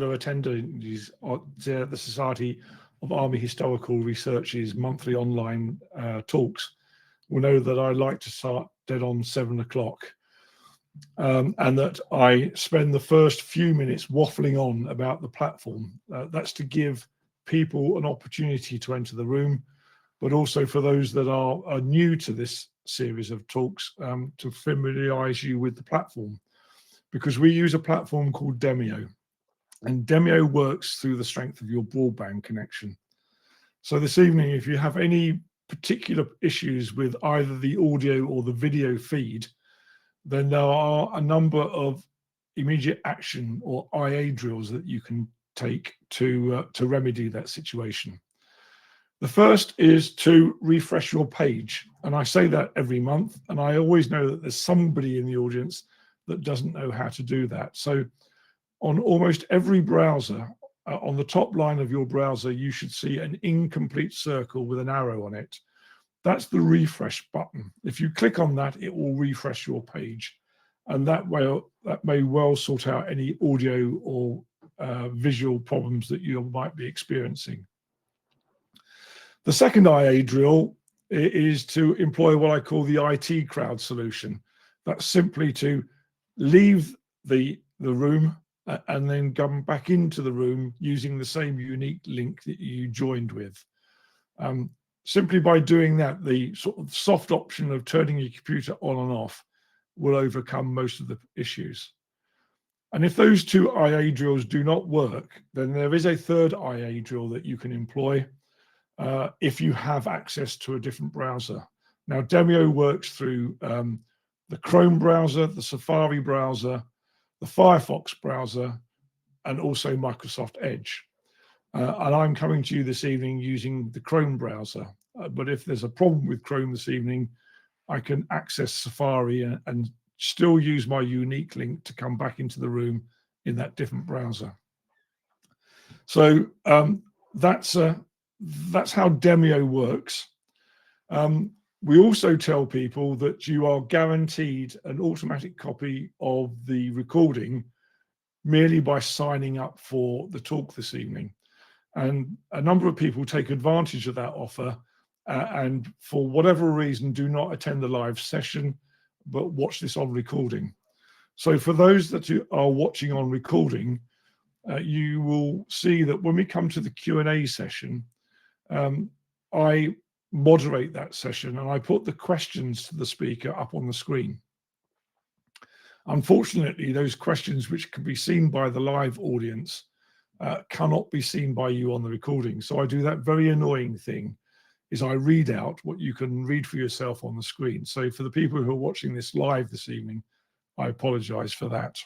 attendees at the Society of Army Historical Research's monthly online talks will know that I like to start dead on 7 o'clock, and that I spend the first few minutes waffling on about the platform. That's to give people an opportunity to enter the room, but also for those that are new to this series of talks, to familiarize you with the platform, because we use a platform called Demio, and Demio works through the strength of your broadband connection. So this evening, if you have any particular issues with either the audio or the video feed, then there are a number of immediate action or IA drills that you can take to remedy that situation. The first is to refresh your page. And I say that every month, and I always know that there's somebody in the audience that doesn't know how to do that. So on almost every browser, on the top line of your browser, you should see an incomplete circle with an arrow on it. That's the refresh button. If you click on that, it will refresh your page. And that may well sort out any audio or visual problems that you might be experiencing. The second IA drill is to employ what I call the IT crowd solution. That's simply to leave the room and then come back into the room using the same unique link that you joined with. Simply by doing that, the sort of soft option of turning your computer on and off will overcome most of the issues. And if those two IA drills do not work, then there is a third IA drill that you can employ if you have access to a different browser. Now, Demio works through the Chrome browser, the Safari browser, the Firefox browser, and also Microsoft Edge. And I'm coming to you this evening using the Chrome browser. But if there's a problem with Chrome this evening, I can access Safari and still use my unique link to come back into the room in that different browser. So that's how Demio works. We also tell people that you are guaranteed an automatic copy of the recording merely by signing up for the talk this evening. And a number of people take advantage of that offer and for whatever reason do not attend the live session, but watch this on recording. So for those that are watching on recording, you will see that when we come to the Q&A session, I moderate that session and I put the questions to the speaker up on the screen. Unfortunately, those questions which can be seen by the live audience cannot be seen by you on the recording. So I do that very annoying thing, is I read out what you can read for yourself on the screen. So for the people who are watching this live this evening, I apologize for that.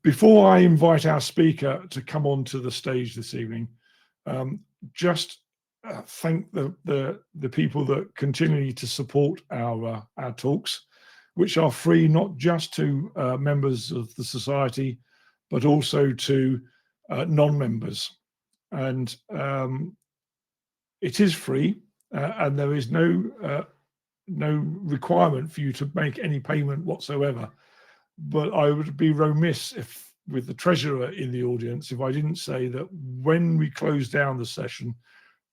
Before I invite our speaker to come onto the stage this evening, just thank the people that continue to support our talks, which are free not just to members of the society, but also to non-members. And it is free, and there is no requirement for you to make any payment whatsoever. But I would be remiss if, with the treasurer in the audience, if I didn't say that when we close down the session,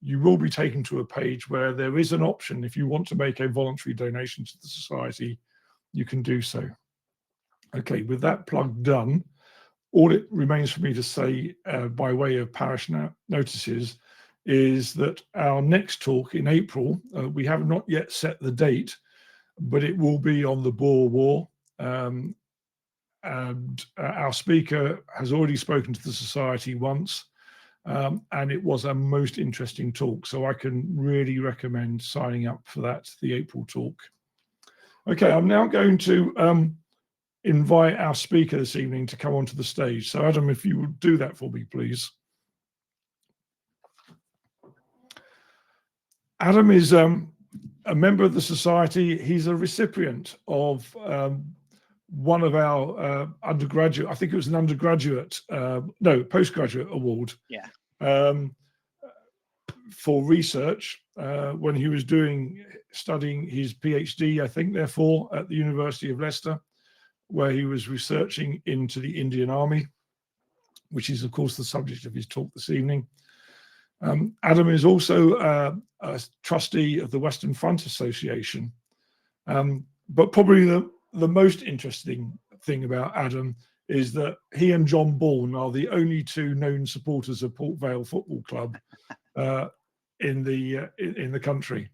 you will be taken to a page where there is an option. If you want to make a voluntary donation to the society, you can do so. Okay, with that plug done, all it remains for me to say by way of parish notices is that our next talk in April, we have not yet set the date, but it will be on the Boer War. And our speaker has already spoken to the society once, and it was a most interesting talk. So I can really recommend signing up for that, the April talk. Okay, I'm now going to invite our speaker this evening to come onto the stage. So Adam, if you would do that for me, please. Adam is a member of the society. He's a recipient of one of our undergraduate, I think it was an undergraduate, postgraduate award. Yeah. For research when he was studying his PhD, I think, therefore, at the University of Leicester, where he was researching into the Indian Army, which is, of course, the subject of his talk this evening. Adam is also a trustee of the Western Front Association. But probably the most interesting thing about Adam is that he and John Bourne are the only two known supporters of Port Vale Football Club in the country.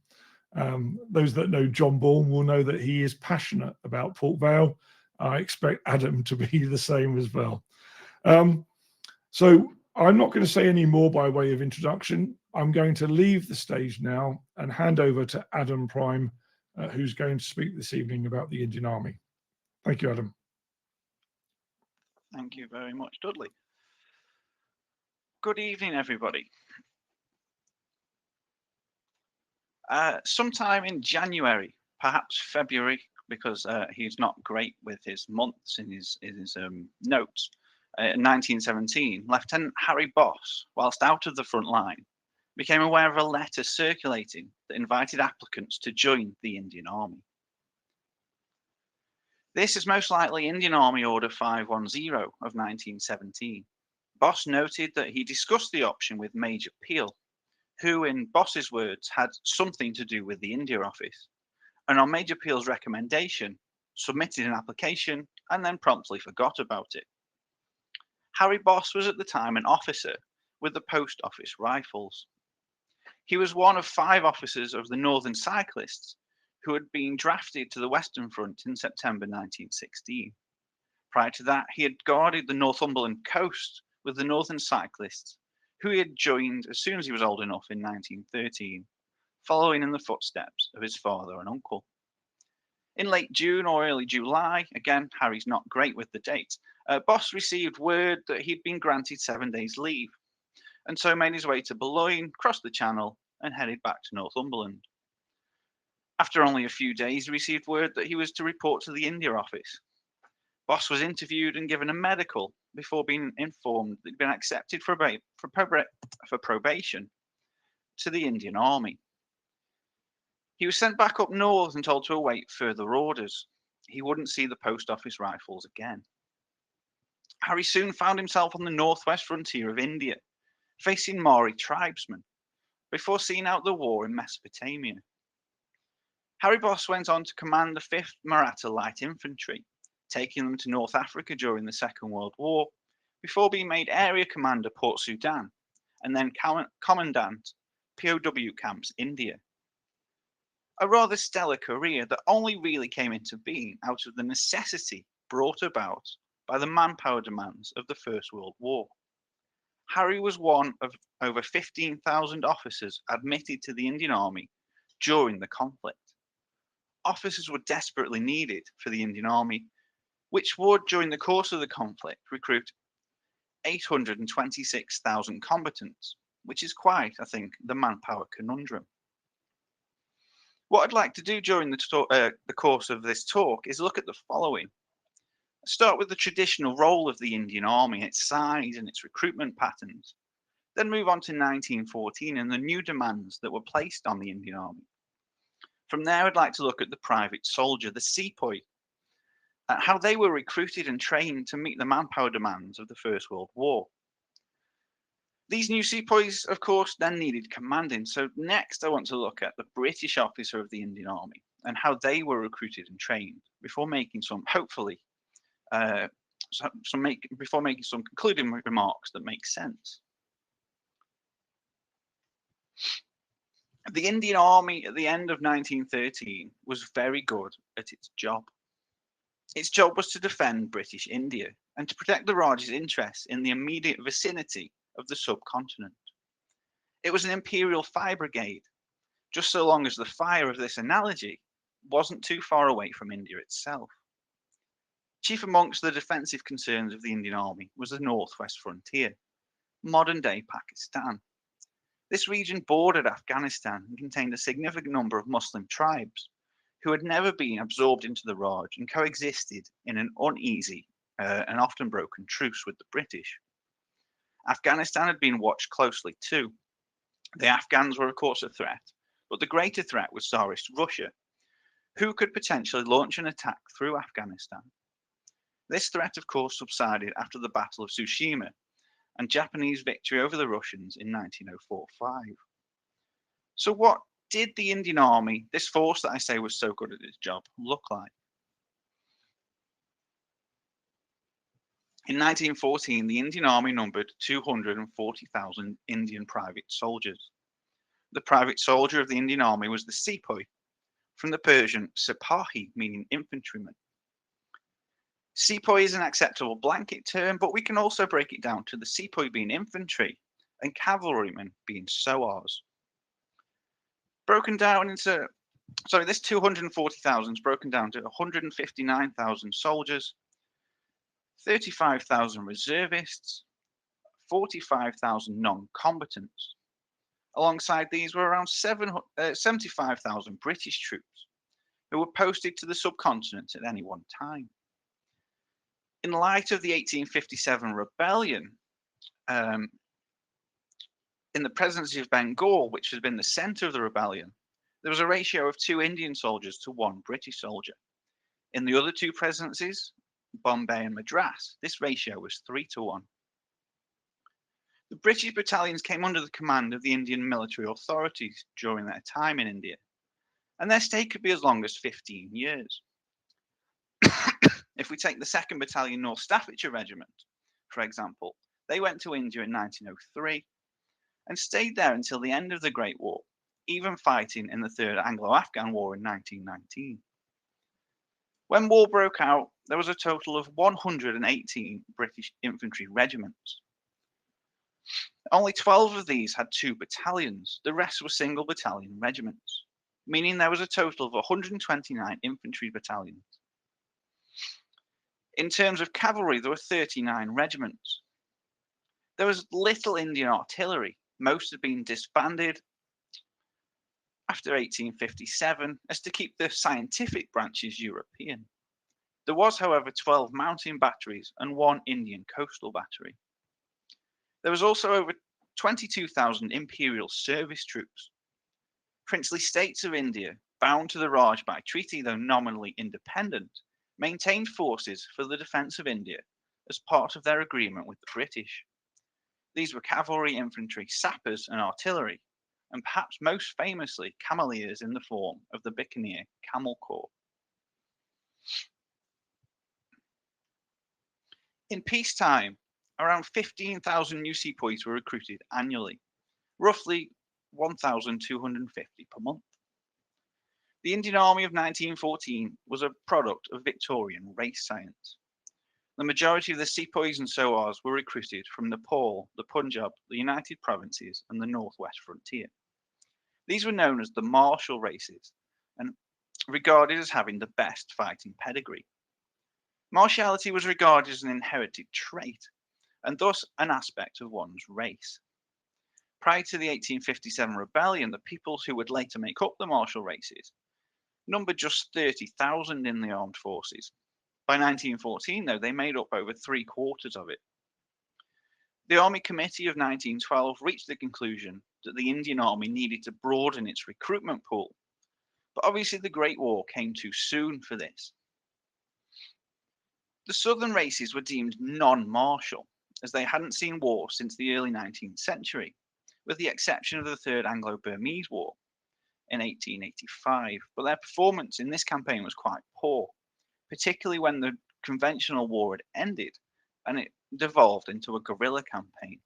Those that know John Bourne will know that he is passionate about Port Vale. I expect Adam to be the same as well. So I'm not going to say any more by way of introduction. I'm going to leave the stage now and hand over to Adam Prime, who's going to speak this evening about the Indian Army. Thank you, Adam. Thank you very much, Dudley. Good evening, everybody. Sometime in January, perhaps February, because he's not great with his months in his notes, in 1917, Lieutenant Harry Boss, whilst out of the front line, became aware of a letter circulating that invited applicants to join the Indian Army. This is most likely Indian Army Order 510 of 1917. Boss noted that he discussed the option with Major Peel, who, in Boss's words, had something to do with the India Office, and on Major Peel's recommendation, submitted an application and then promptly forgot about it. Harry Boss was at the time an officer with the Post Office Rifles. He was one of 5 officers of the Northern Cyclists who had been drafted to the Western Front in September 1916. Prior to that, he had guarded the Northumberland coast with the Northern Cyclists, who he had joined as soon as he was old enough in 1913, following in the footsteps of his father and uncle. In late June or early July, again, Harry's not great with the dates, Boss received word that he'd been granted 7 days leave, and so made his way to Boulogne, crossed the Channel, and headed back to Northumberland. After only a few days, he received word that he was to report to the India Office. Boss was interviewed and given a medical before being informed that he'd been accepted for probation to the Indian Army. He was sent back up north and told to await further orders. He wouldn't see the Post Office Rifles again. Harry soon found himself on the northwest frontier of India, facing Maori tribesmen, before seeing out the war in Mesopotamia. Harry Boss went on to command the 5th Maratha Light Infantry, taking them to North Africa during the Second World War, before being made area commander Port Sudan, and then commandant POW camps India. A rather stellar career that only really came into being out of the necessity brought about by the manpower demands of the First World War. Harry was one of over 15,000 officers admitted to the Indian Army during the conflict. Officers were desperately needed for the Indian Army, which would, during the course of the conflict, recruit 826,000 combatants, which is quite, I think, the manpower conundrum. What I'd like to do during the course of this talk is look at the following. Start with the traditional role of the Indian Army, its size and its recruitment patterns. Then move on to 1914 and the new demands that were placed on the Indian Army. From there, I'd like to look at the private soldier, the sepoy, how they were recruited and trained to meet the manpower demands of the First World War. These new sepoys, of course, then needed commanding. So next, I want to look at the British officer of the Indian Army and how they were recruited and trained before making some, hopefully, before making some concluding remarks that make sense. The Indian Army at the end of 1913 was very good at its job. Its job was to defend British India and to protect the Raj's interests in the immediate vicinity of the subcontinent. It was an imperial fire brigade, just so long as the fire of this analogy wasn't too far away from India itself. Chief amongst the defensive concerns of the Indian Army was the northwest frontier, modern-day Pakistan. This region bordered Afghanistan and contained a significant number of Muslim tribes who had never been absorbed into the Raj and coexisted in an uneasy and often broken truce with the British. Afghanistan had been watched closely too. The Afghans were of course a threat, but the greater threat was Tsarist Russia, who could potentially launch an attack through Afghanistan. This threat, of course, subsided after the Battle of Tsushima and Japanese victory over the Russians in 1945. So what did the Indian Army, this force that I say was so good at its job, look like? In 1914, the Indian Army numbered 240,000 Indian private soldiers. The private soldier of the Indian Army was the sepoy, from the Persian sipahi, meaning infantryman. Sepoy is an acceptable blanket term, but we can also break it down to the sepoy being infantry and cavalrymen being sowars. Broken down into, this 240,000 is broken down to 159,000 soldiers, 35,000 reservists, 45,000 non-combatants. Alongside these were around 75,000 British troops who were posted to the subcontinent at any one time. In light of the 1857 rebellion, in the presidency of Bengal, which has been the centre of the rebellion, there was a ratio of 2 Indian soldiers to 1 British soldier. In the other 2 presidencies, Bombay and Madras, this ratio was 3 to 1. The British battalions came under the command of the Indian military authorities during their time in India, and their stay could be as long as 15 years. If we take the 2nd Battalion North Staffordshire Regiment, for example, they went to India in 1903 and stayed there until the end of the Great War, even fighting in the Third Anglo-Afghan War in 1919. When war broke out, there was a total of 118 British infantry regiments. Only 12 of these had 2 battalions, the rest were single battalion regiments, meaning there was a total of 129 infantry battalions. In terms of cavalry, there were 39 regiments. There was little Indian artillery. Most had been disbanded after 1857 as to keep the scientific branches European. There was, however, 12 mountain batteries and 1 Indian coastal battery. There was also over 22,000 imperial service troops. Princely states of India, bound to the Raj by treaty though nominally independent, maintained forces for the defence of India as part of their agreement with the British. These were cavalry, infantry, sappers and artillery, and perhaps most famously cameleers in the form of the Bikaner Camel Corps. In peacetime, around 15,000 new sepoys were recruited annually, roughly 1,250 per month. The Indian Army of 1914 was a product of Victorian race science. The majority of the sepoys and sowars were recruited from Nepal, the Punjab, the United Provinces, and the Northwest Frontier. These were known as the martial races and regarded as having the best fighting pedigree. Martiality was regarded as an inherited trait, and thus an aspect of one's race. Prior to the 1857 rebellion, the peoples who would later make up the martial races numbered just 30,000 in the armed forces. By 1914, though, they made up over 3/4 of it. The Army Committee of 1912 reached the conclusion that the Indian Army needed to broaden its recruitment pool, but obviously the Great War came too soon for this. The southern races were deemed non-martial, as they hadn't seen war since the early 19th century, with the exception of the Third Anglo-Burmese War in 1885, but their performance in this campaign was quite poor, particularly when the conventional war had ended and it devolved into a guerrilla campaign.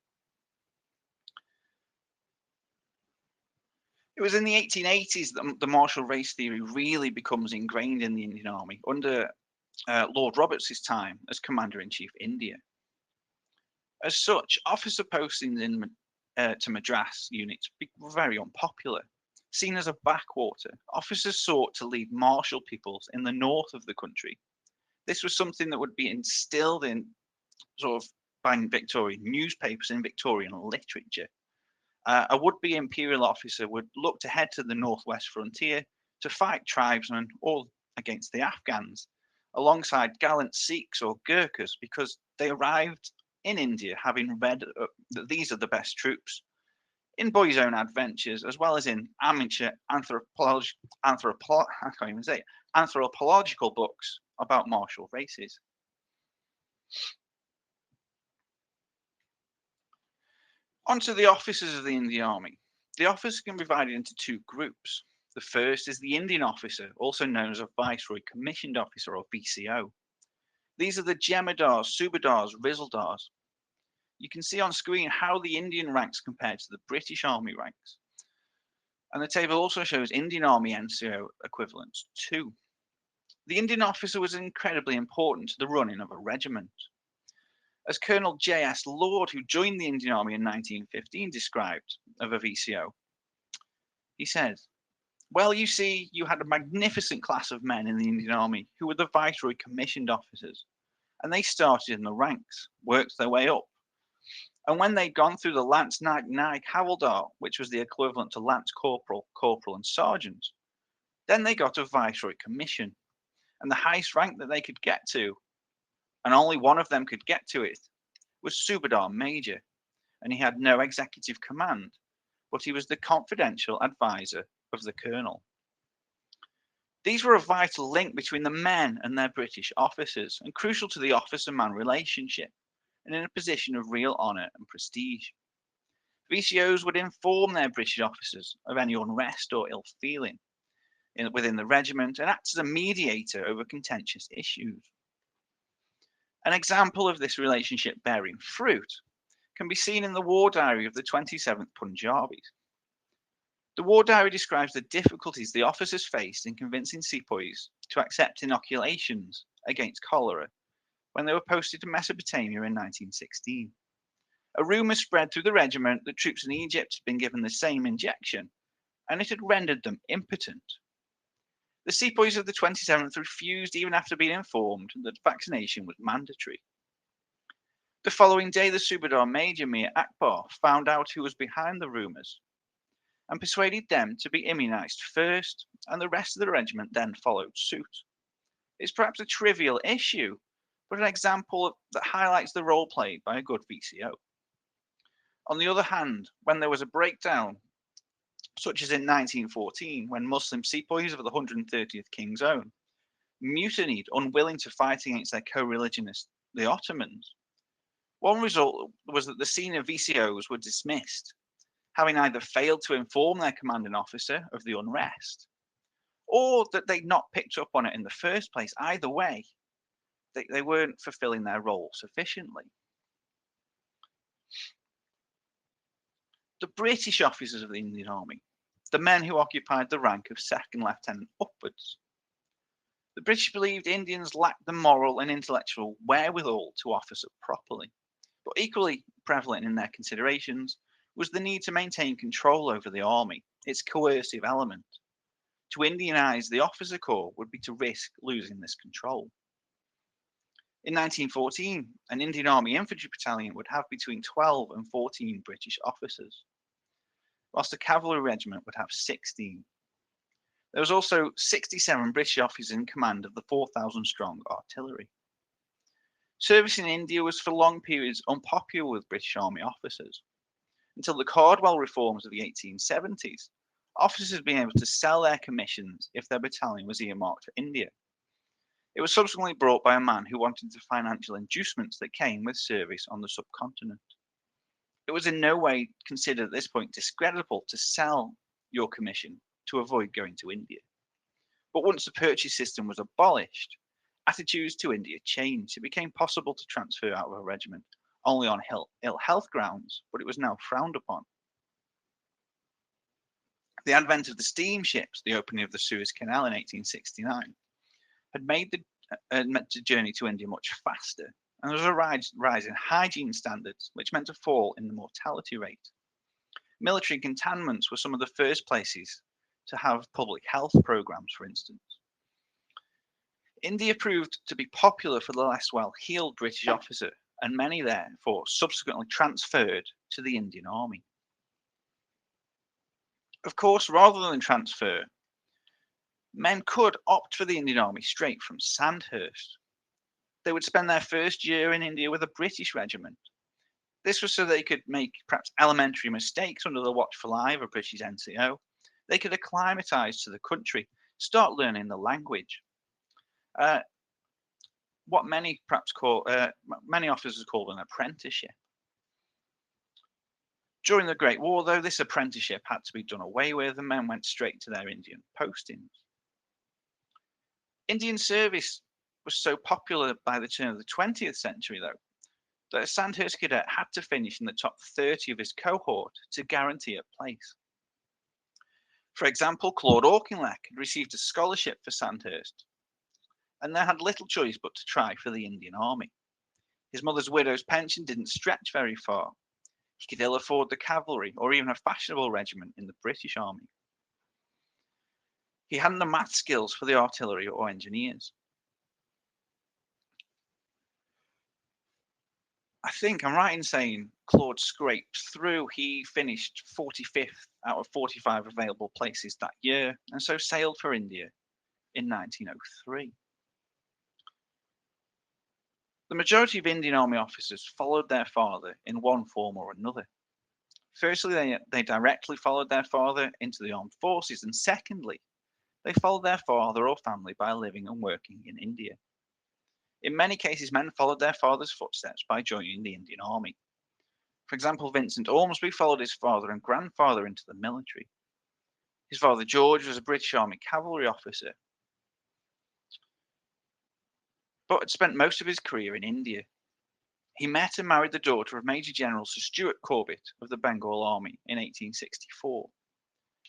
It was in the 1880s that the martial race theory really becomes ingrained in the Indian Army under Lord Roberts' time as Commander-in-Chief India. As such, officer postings to Madras units were very unpopular. Seen as a backwater, officers sought to lead martial peoples in the north of the country. This was something that would be instilled in by Victorian newspapers and Victorian literature. A would-be imperial officer would look to head to the northwest frontier to fight tribesmen or against the Afghans, alongside gallant Sikhs or Gurkhas, because they arrived in India having read that these are the best troops in boys' own adventures, as well as in amateur anthropological books about martial races. Onto the officers of the Indian Army. The officers can be divided into two groups. The first is the Indian officer, also known as a Viceroy Commissioned Officer or VCO. These are the Jemadars, Subadars, Rizaldars. You can see on screen how the Indian ranks compare to the British Army ranks. And the table also shows Indian Army NCO equivalents too. The Indian officer was incredibly important to the running of a regiment. As Colonel J.S. Lord, who joined the Indian Army in 1915, described of a VCO, he said, "Well, you see, you had a magnificent class of men in the Indian Army who were the Viceroy Commissioned Officers, and they started in the ranks, worked their way up. And when they'd gone through the Lance Naik Havildar, which was the equivalent to Lance Corporal, Corporal, and Sergeant, then they got a Viceroy Commission, and the highest rank that they could get to, and only one of them could get to it, was Subadar Major, and he had no executive command, but he was the confidential advisor of the colonel." These were a vital link between the men and their British officers, and crucial to the officer-man relationship, and in a position of real honour and prestige. VCOs would inform their British officers of any unrest or ill feeling within the regiment and act as a mediator over contentious issues. An example of this relationship bearing fruit can be seen in the war diary of the 27th Punjabis. The war diary describes the difficulties the officers faced in convincing sepoys to accept inoculations against cholera when they were posted to Mesopotamia in 1916. A rumour spread through the regiment that troops in Egypt had been given the same injection, and it had rendered them impotent. The sepoys of the 27th refused even after being informed that vaccination was mandatory. The following day, the Subadar Major Mir Akbar found out who was behind the rumours and persuaded them to be immunised first, and the rest of the regiment then followed suit. It's perhaps a trivial issue, but an example that highlights the role played by a good VCO. On the other hand, when there was a breakdown, such as in 1914, when Muslim sepoys of the 130th King's Own mutinied, unwilling to fight against their co-religionists, the Ottomans, one result was that the senior VCOs were dismissed, having either failed to inform their commanding officer of the unrest, or that they'd not picked up on it in the first place. Either way, they weren't fulfilling their role sufficiently. The British officers of the Indian Army, the men who occupied the rank of second lieutenant upwards. The British believed Indians lacked the moral and intellectual wherewithal to officer properly, but equally prevalent in their considerations was the need to maintain control over the army, its coercive element. To Indianize the officer corps would be to risk losing this control. In 1914, an Indian Army infantry battalion would have between 12 and 14 British officers, whilst a cavalry regiment would have 16. There was also 67 British officers in command of the 4,000-strong artillery. Service in India was for long periods unpopular with British Army officers. Until the Cardwell reforms of the 1870s, officers had been able to sell their commissions if their battalion was earmarked for India. It was subsequently brought by a man who wanted the financial inducements that came with service on the subcontinent. It was in no way considered at this point discreditable to sell your commission to avoid going to India. But once the purchase system was abolished, attitudes to India changed. It became possible to transfer out of a regiment only on ill health grounds, but it was now frowned upon. The advent of the steamships, the opening of the Suez Canal in 1869, had made the journey to India much faster, and there was a rise in hygiene standards, which meant a fall in the mortality rate. Military cantonments were some of the first places to have public health programs, for instance. India proved to be popular for the less well-heeled British officer, and many therefore subsequently transferred to the Indian Army. Of course, rather than transfer, men could opt for the Indian Army straight from Sandhurst. They would spend their first year in India with a British regiment. This was so they could make perhaps elementary mistakes under the watchful eye of a British NCO. They could acclimatise to the country, start learning the language. what many perhaps call, many officers called an apprenticeship. During the Great War, though, this apprenticeship had to be done away with, and men went straight to their Indian postings. Indian service was so popular by the turn of the 20th century, though, that a Sandhurst cadet had to finish in the top 30 of his cohort to guarantee a place. For example, Claude Auchinleck had received a scholarship for Sandhurst, and there had little choice but to try for the Indian Army. His mother's widow's pension didn't stretch very far. He could ill afford the cavalry or even a fashionable regiment in the British Army. He hadn't the math skills for the artillery or engineers. I think I'm right in saying Claude scraped through. He finished 45th out of 45 available places that year, and so sailed for India in 1903. The majority of Indian Army officers followed their father in one form or another. Firstly, they directly followed their father into the armed forces, and secondly, they followed their father or family by living and working in India. In many cases, men followed their father's footsteps by joining the Indian Army. For example, Vincent Ormsby followed his father and grandfather into the military. His father George was a British Army cavalry officer, but had spent most of his career in India. He met and married the daughter of Major General Sir Stuart Corbett of the Bengal Army in 1864.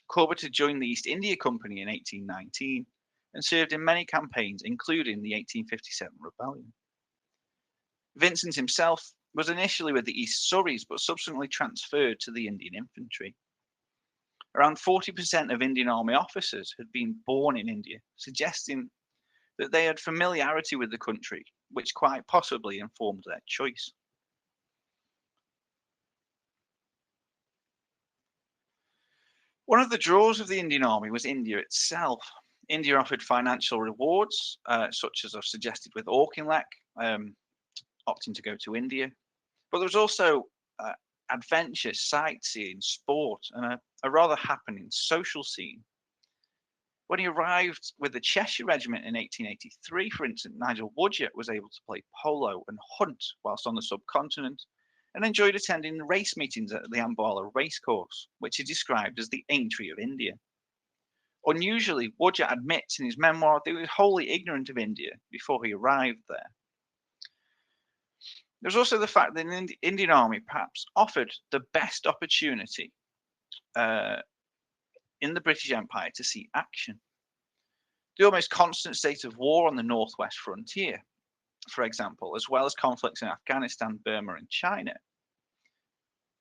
Corbett had joined the East India Company in 1819 and served in many campaigns, including the 1857 rebellion. Vincent himself was initially with the East Surreys, but subsequently transferred to the Indian Infantry. Around 40% of Indian Army officers had been born in India, suggesting that they had familiarity with the country, which quite possibly informed their choice. One of the draws of the Indian Army was India itself. India offered financial rewards, such as I've suggested with Auchinleck, opting to go to India. But there was also adventure, sightseeing, sport, and a rather happening social scene. When he arrived with the Cheshire Regiment in 1883, for instance, Nigel Woodyard was able to play polo and hunt whilst on the subcontinent, and enjoyed attending race meetings at the Ambala racecourse, which he described as the Aintree of India. Unusually, Woodyard admits in his memoir that he was wholly ignorant of India before he arrived there. There's also the fact that the Indian Army perhaps offered the best opportunity in the British Empire to see action. The almost constant state of war on the northwest frontier, for example, as well as conflicts in Afghanistan, Burma, and China.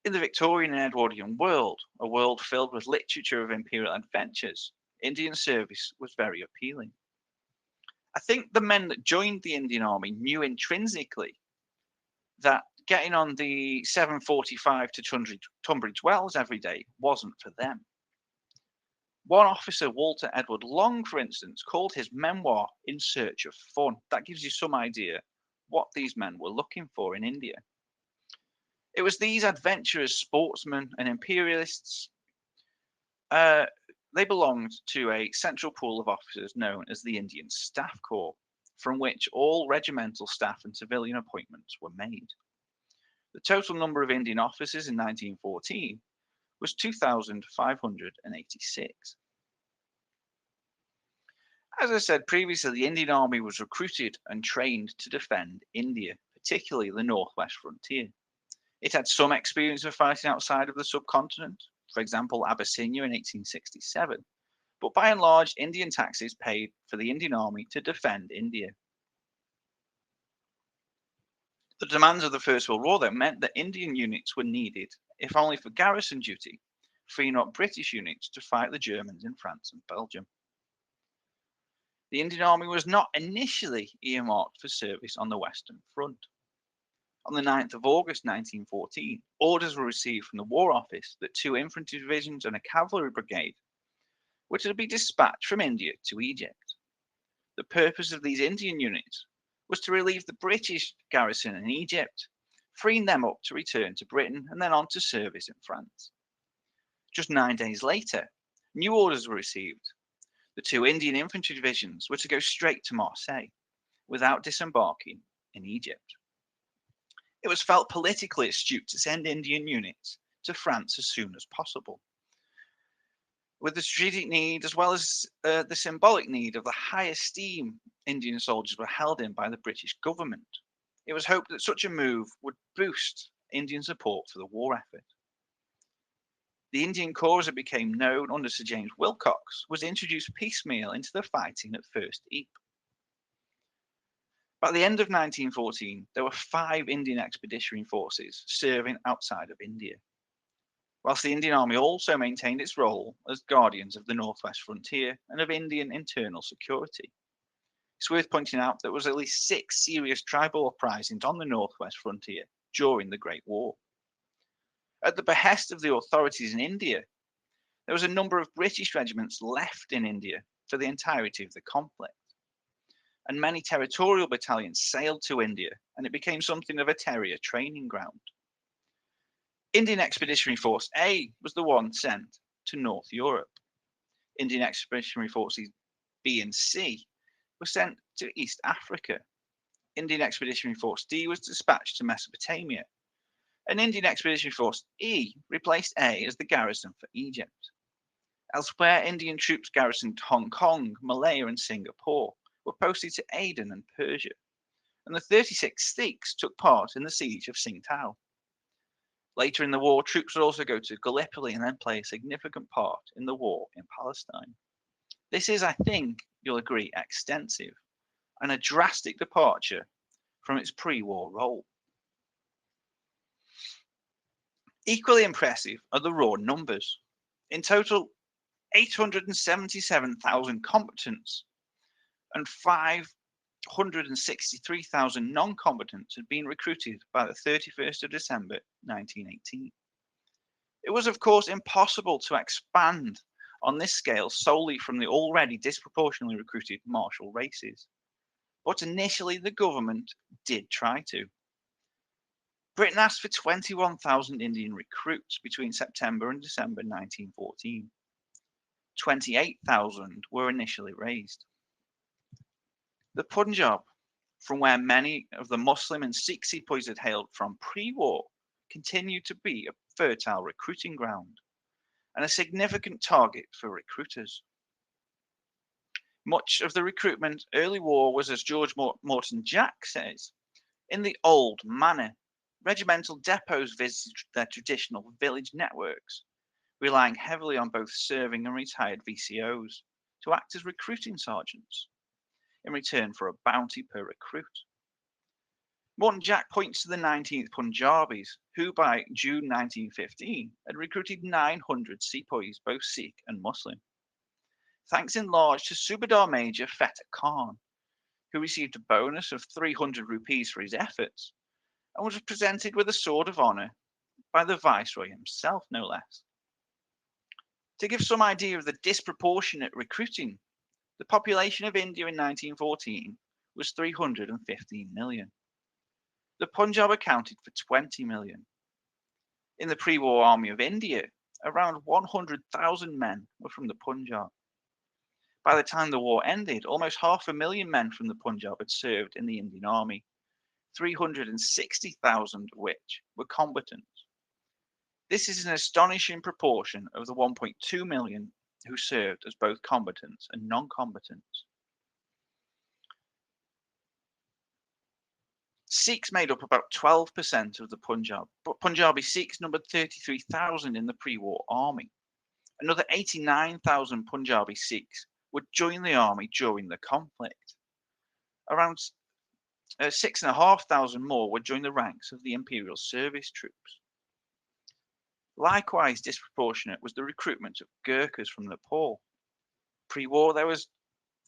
In the Victorian and Edwardian world, a world filled with literature of imperial adventures, Indian service was very appealing. I think the men that joined the Indian Army knew intrinsically that getting on the 745 to Tunbridge Wells every day wasn't for them. One officer, Walter Edward Long, for instance, called his memoir In Search of Fun. That gives you some idea what these men were looking for in India. It was these adventurous sportsmen and imperialists. They belonged to a central pool of officers known as the Indian Staff Corps, from which all regimental staff and civilian appointments were made. The total number of Indian officers in 1914 was 2,586. As I said previously, the Indian Army was recruited and trained to defend India, particularly the northwest frontier. It had some experience of fighting outside of the subcontinent, for example, Abyssinia in 1867, but by and large, Indian taxes paid for the Indian Army to defend India. The demands of the First World War, though, meant that Indian units were needed, if only for garrison duty, freeing up British units to fight the Germans in France and Belgium. The Indian Army was not initially earmarked for service on the Western Front. On the 9th of August 1914, orders were received from the War Office that 2 infantry divisions and a cavalry brigade were to be dispatched from India to Egypt. The purpose of these Indian units was to relieve the British garrison in Egypt, freeing them up to return to Britain and then on to service in France. Just 9 days later, new orders were received. The 2 Indian infantry divisions were to go straight to Marseilles, without disembarking in Egypt. It was felt politically astute to send Indian units to France as soon as possible, with the strategic need as well as the symbolic need of the high esteem Indian soldiers were held in by the British government. It was hoped that such a move would boost Indian support for the war effort. The Indian Corps, as it became known under Sir James Wilcox, was introduced piecemeal into the fighting at First Ypres. By the end of 1914, there were 5 Indian expeditionary forces serving outside of India, whilst the Indian Army also maintained its role as guardians of the northwest frontier and of Indian internal security. It's worth pointing out there was at least 6 serious tribal uprisings on the northwest frontier during the Great War. At the behest of the authorities in India, there was a number of British regiments left in India for the entirety of the conflict, and many territorial battalions sailed to India, and it became something of a terrier training ground. Indian Expeditionary Force A was the one sent to North Europe. Indian Expeditionary Forces B and C were sent to East Africa. Indian Expeditionary Force D was dispatched to Mesopotamia, and Indian Expeditionary Force E replaced A as the garrison for Egypt. Elsewhere, Indian troops garrisoned Hong Kong, Malaya, and Singapore were posted to Aden and Persia, and the 36th Sikhs took part in the siege of Tsingtao. Later in the war, troops would also go to Gallipoli and then play a significant part in the war in Palestine. This is, I think you'll agree, extensive and a drastic departure from its pre-war role. Equally impressive are the raw numbers. In total, 877,000 combatants and 563,000 non-combatants had been recruited by the 31st of December 1918. It was, of course, impossible to expand on this scale solely from the already disproportionately recruited martial races, but initially the government did try to. Britain asked for 21,000 Indian recruits between September and December 1914. 28,000 were initially raised. The Punjab, from where many of the Muslim and Sikh sepoys had hailed from pre-war, continued to be a fertile recruiting ground and a significant target for recruiters. Much of the recruitment early war was, as George Morton Jack says, in the old manner. Regimental depots visited their traditional village networks, relying heavily on both serving and retired VCOs to act as recruiting sergeants in return for a bounty per recruit. Morton Jack points to the 19th Punjabis, who by June 1915 had recruited 900 sepoys, both Sikh and Muslim, thanks in large to Subadar Major Fetta Khan, who received a bonus of 300 rupees for his efforts and was presented with a sword of honour by the Viceroy himself, no less. To give some idea of the disproportionate recruiting, the population of India in 1914 was 315 million. The Punjab accounted for 20 million. In the pre-war army of India, around 100,000 men were from the Punjab. By the time the war ended, almost 500,000 men from the Punjab had served in the Indian army, 360,000 of which were combatants. This is an astonishing proportion of the 1.2 million who served as both combatants and non-combatants. Sikhs made up about 12% of the Punjab, but Punjabi Sikhs numbered 33,000 in the pre-war army. Another 89,000 Punjabi Sikhs would join the army during the conflict. Around 6,500 more would join the ranks of the Imperial Service troops. Likewise disproportionate was the recruitment of Gurkhas from Nepal. Pre-war, there was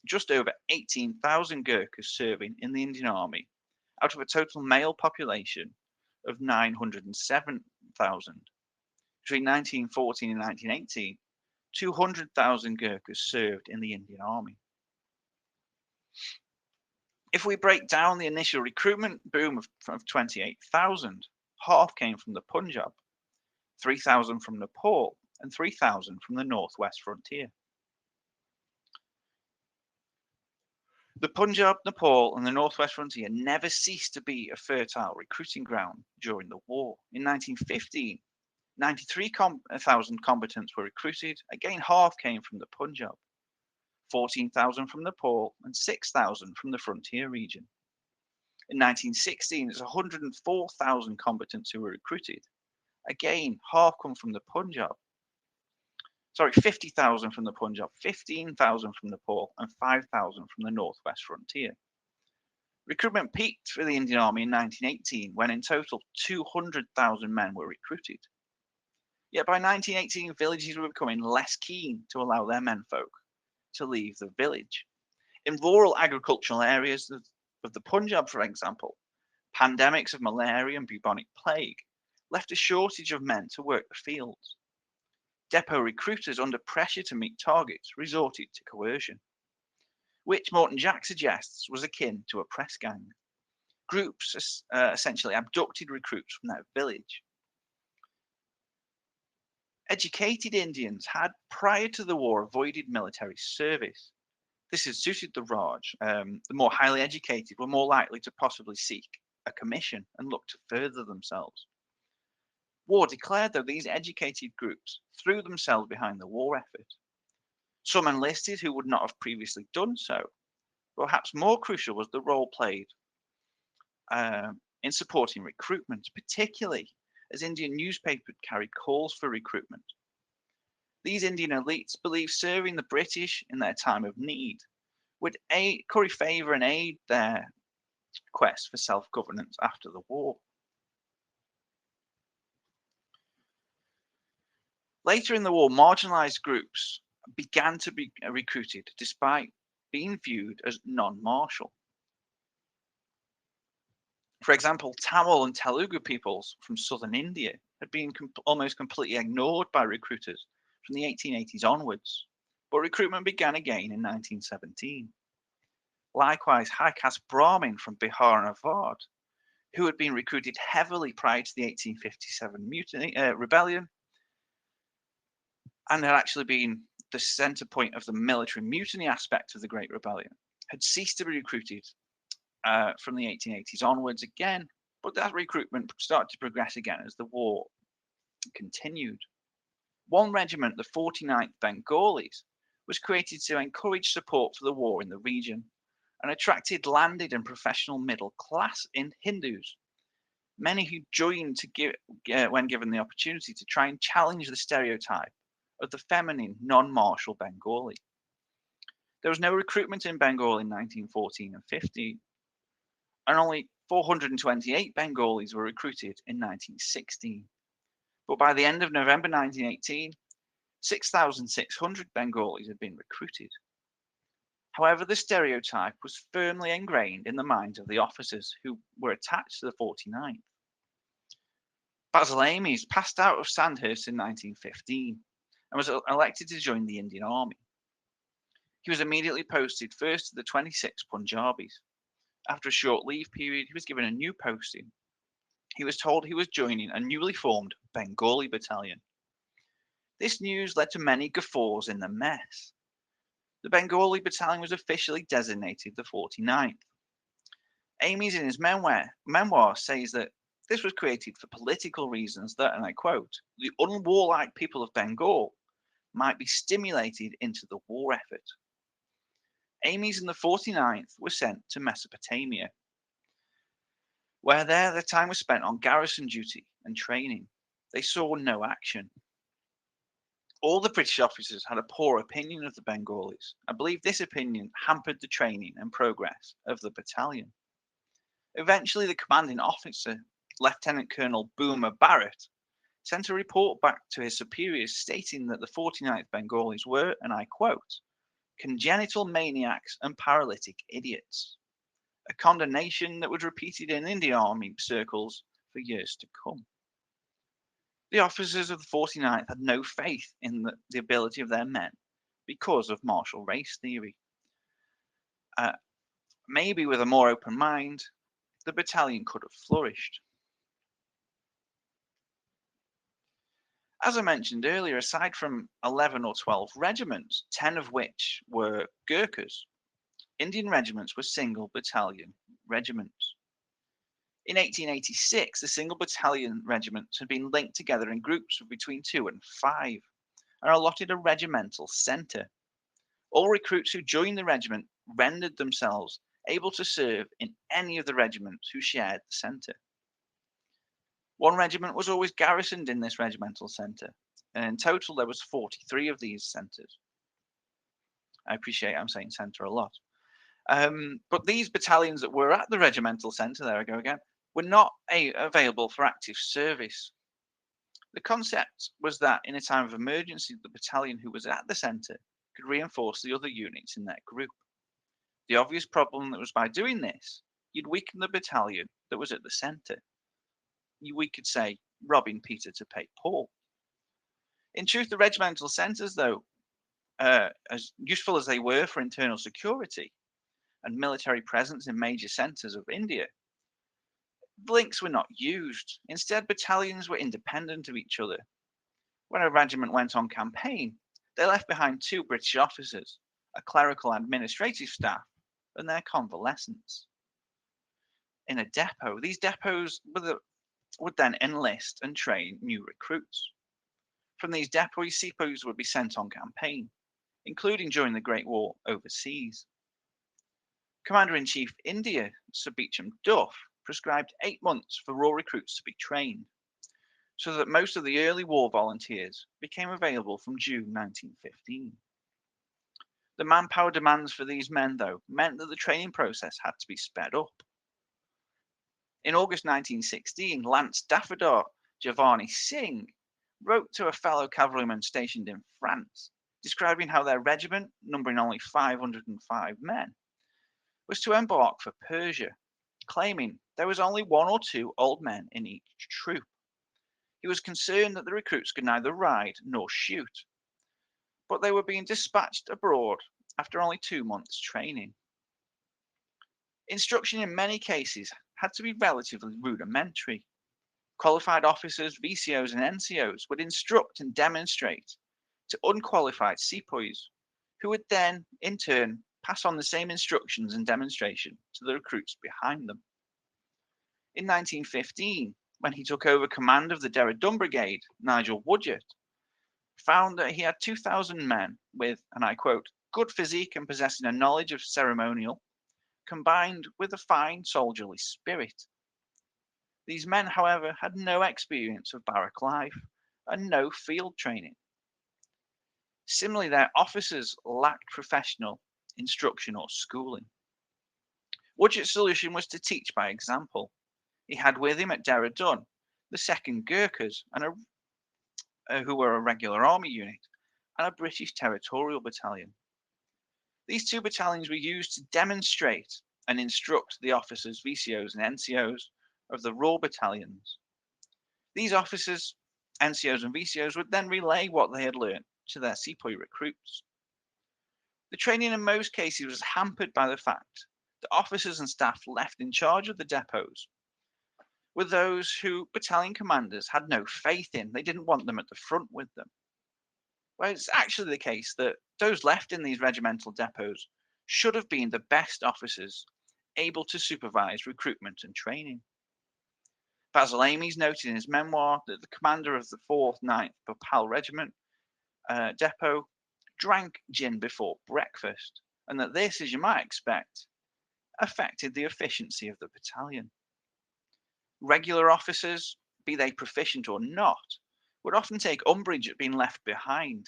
just over 18,000 Gurkhas serving in the Indian Army, out of a total male population of 907,000. Between 1914 and 1918, 200,000 Gurkhas served in the Indian Army. If we break down the initial recruitment boom of 28,000, half came from the Punjab, 3,000 from Nepal, and 3,000 from the northwest frontier. The Punjab, Nepal, and the northwest frontier never ceased to be a fertile recruiting ground during the war. In 1915, 93,000 combatants were recruited. Again, half came from the Punjab, 14,000 from Nepal, and 6,000 from the frontier region. In 1916, there's 104,000 combatants who were recruited. Again, half come from the Punjab. 50,000 from the Punjab, 15,000 from Nepal, and 5,000 from the northwest frontier. Recruitment peaked for the Indian Army in 1918, when in total 200,000 men were recruited. Yet by 1918, villages were becoming less keen to allow their menfolk to leave the village. In rural agricultural areas of the Punjab, for example, pandemics of malaria and bubonic plague left a shortage of men to work the fields. Depot recruiters, under pressure to meet targets, resorted to coercion, which Morton Jack suggests was akin to a press gang. Groups essentially abducted recruits from their village. Educated Indians had, prior to the war, avoided military service. This had suited the Raj. The more highly educated were more likely to possibly seek a commission and look to further themselves. War declared, though, these educated groups threw themselves behind the war effort. Some enlisted who would not have previously done so. Perhaps more crucial was the role played in supporting recruitment, particularly as Indian newspapers carried calls for recruitment. These Indian elites believed serving the British in their time of need would curry favour and aid their quest for self-governance after the war. Later in the war, marginalised groups began to be recruited despite being viewed as non-martial. For example, Tamil and Telugu peoples from southern India had been almost completely ignored by recruiters from the 1880s onwards, but recruitment began again in 1917. Likewise, high caste Brahmin from Bihar and Awadh, who had been recruited heavily prior to the 1857 rebellion, and had actually been the center point of the military mutiny aspect of the Great Rebellion, had ceased to be recruited from the 1880s onwards again, but that recruitment started to progress again as the war continued. One regiment, the 49th Bengalis, was created to encourage support for the war in the region and attracted landed and professional middle class Hindus, many who joined when given the opportunity to try and challenge the stereotype of the feminine, non-martial Bengali. There was no recruitment in Bengal in 1914 and 15, and only 428 Bengalis were recruited in 1916. But by the end of November 1918, 6,600 Bengalis had been recruited. However, the stereotype was firmly ingrained in the minds of the officers who were attached to the 49th. Basil Ames passed out of Sandhurst in 1915 and was elected to join the Indian Army. He was immediately posted first to the 26th Punjabis. After a short leave period, he was given a new posting. He was told he was joining a newly formed Bengali battalion. This news led to many guffaws in the mess. The Bengali battalion was officially designated the 49th. Ames, in his memoir, says that this was created for political reasons that, and I quote, the unwarlike people of Bengal might be stimulated into the war effort. Ames and the 49th were sent to Mesopotamia, where their time was spent on garrison duty and training. They saw no action. All the British officers had a poor opinion of the Bengalis. I believe this opinion hampered the training and progress of the battalion. Eventually, the commanding officer, Lieutenant Colonel Boomer Barrett, sent a report back to his superiors stating that the 49th Bengalis were, and I quote, congenital maniacs and paralytic idiots, a condemnation that was repeated in Indian Army circles for years to come. The officers of the 49th had no faith in the ability of their men because of martial race theory. Maybe with a more open mind, the battalion could have flourished. As I mentioned earlier, aside from 11 or 12 regiments, 10 of which were Gurkhas, Indian regiments were single battalion regiments. In 1886, the single battalion regiments had been linked together in groups of between 2 and 5 and allotted a regimental centre. All recruits who joined the regiment rendered themselves able to serve in any of the regiments who shared the centre. One regiment was always garrisoned in this regimental centre, and in total there was 43 of these centres. I appreciate I'm saying centre a lot. But these battalions that were at the regimental centre, there I go again, were not available for active service. The concept was that in a time of emergency, the battalion who was at the centre could reinforce the other units in that group. The obvious problem that was by doing this, you'd weaken the battalion that was at the centre. We could say, robbing Peter to pay Paul. In truth, the regimental centres, though, as useful as they were for internal security and military presence in major centres of India, the links were not used. Instead, battalions were independent of each other. When a regiment went on campaign, they left behind 2 British officers, a clerical and administrative staff, and their convalescents. In a depot, these depots would then enlist and train new recruits. From these depots, sepoys would be sent on campaign, including during the Great War overseas. Commander-in-Chief India, Sir Beauchamp Duff, prescribed 8 months for raw recruits to be trained, so that most of the early war volunteers became available from June 1915. The manpower demands for these men, though, meant that the training process had to be sped up. In August 1916, Lance Daffodar Javani Singh wrote to a fellow cavalryman stationed in France, describing how their regiment, numbering only 505 men, was to embark for Persia, claiming there was only 1 or 2 old men in each troop. He was concerned that the recruits could neither ride nor shoot, but they were being dispatched abroad after only 2 months' training. Instruction in many cases had to be relatively rudimentary. Qualified officers, VCOs, and NCOs would instruct and demonstrate to unqualified sepoys, who would then, in turn, pass on the same instructions and demonstration to the recruits behind them. In 1915, when he took over command of the Dehradun Brigade, Nigel Woodyard found that he had 2,000 men with, and I quote, good physique and possessing a knowledge of ceremonial, combined with a fine soldierly spirit. These men, however, had no experience of barrack life and no field training. Similarly, their officers lacked professional instruction or schooling. Woodyard's solution was to teach by example. He had with him at Dehradun the 2nd Gurkhas, who were a regular army unit, and a British territorial battalion. These 2 battalions were used to demonstrate and instruct the officers, VCOs, and NCOs of the raw battalions. These officers, NCOs, and VCOs would then relay what they had learned to their sepoy recruits. The training in most cases was hampered by the fact that officers and staff left in charge of the depots were those who battalion commanders had no faith in. They didn't want them at the front with them. Well, it's actually the case that those left in these regimental depots should have been the best officers able to supervise recruitment and training. Basil Amys noted in his memoir that the commander of the 4th 9th Bhopal Regiment depot drank gin before breakfast, and that this, as you might expect, affected the efficiency of the battalion. Regular officers, be they proficient or not, would often take umbrage at being left behind.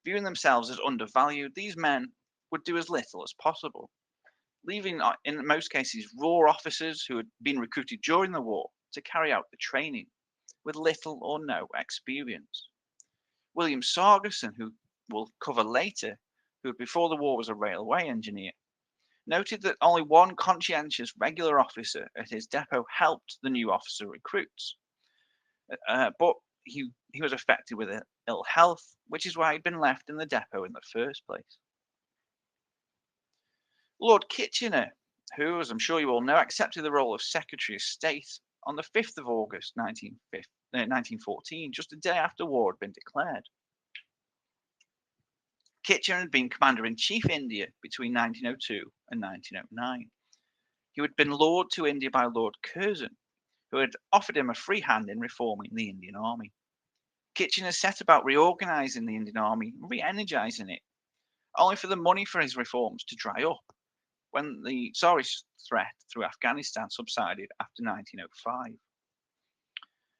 Viewing themselves as undervalued, these men would do as little as possible, leaving, in most cases, raw officers who had been recruited during the war to carry out the training with little or no experience. William Sargerson, who we'll cover later, who before the war was a railway engineer, noted that only one conscientious regular officer at his depot helped the new officer recruits, but he was affected with ill health, which is why he'd been left in the depot in the first place. Lord Kitchener, who, as I'm sure you all know, accepted the role of Secretary of State on the 5th of August 1914, just a day after war had been declared. Kitchener had been Commander-in-Chief India between 1902 and 1909. He had been Lord to India by Lord Curzon, who had offered him a free hand in reforming the Indian Army. Kitchener set about reorganising the Indian Army and re-energising it, only for the money for his reforms to dry up when the Tsarist threat through Afghanistan subsided after 1905.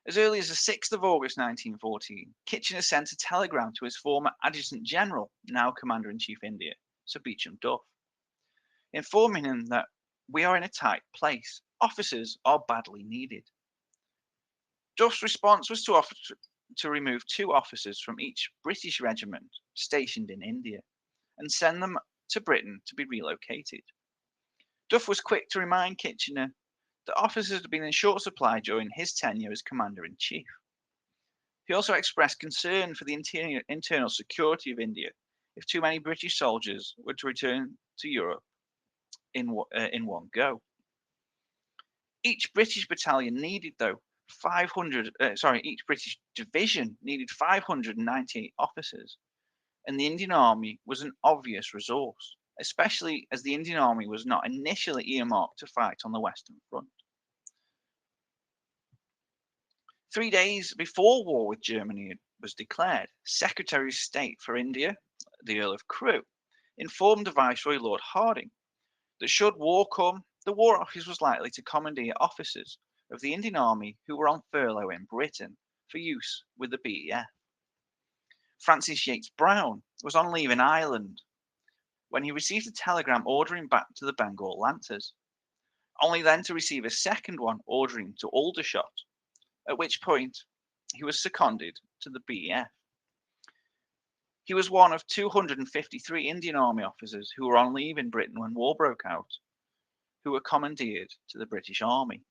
As early as the 6th of August 1914, Kitchener sent a telegram to his former Adjutant General, now Commander-in-Chief India, Sir Beauchamp Duff, informing him that we are in a tight place. Officers are badly needed. Duff's response was to offer to remove 2 officers from each British regiment stationed in India and send them to Britain to be relocated. Duff was quick to remind Kitchener that officers had been in short supply during his tenure as Commander-in-Chief. He also expressed concern for the internal security of India if too many British soldiers were to return to Europe in one go. Each British battalion needed, though, each British division needed 598 officers, and the Indian Army was an obvious resource, especially as the Indian Army was not initially earmarked to fight on the Western Front. 3 days before war with Germany was declared, Secretary of State for India, the Earl of Crewe, informed the Viceroy Lord Hardinge that should war come, the War Office was likely to commandeer officers of the Indian Army who were on furlough in Britain for use with the BEF. Francis Yates Brown was on leave in Ireland when he received a telegram ordering back to the Bengal Lancers, only then to receive a second one ordering to Aldershot, at which point he was seconded to the BEF. He was one of 253 Indian Army officers who were on leave in Britain when war broke out, who were commandeered to the British Army.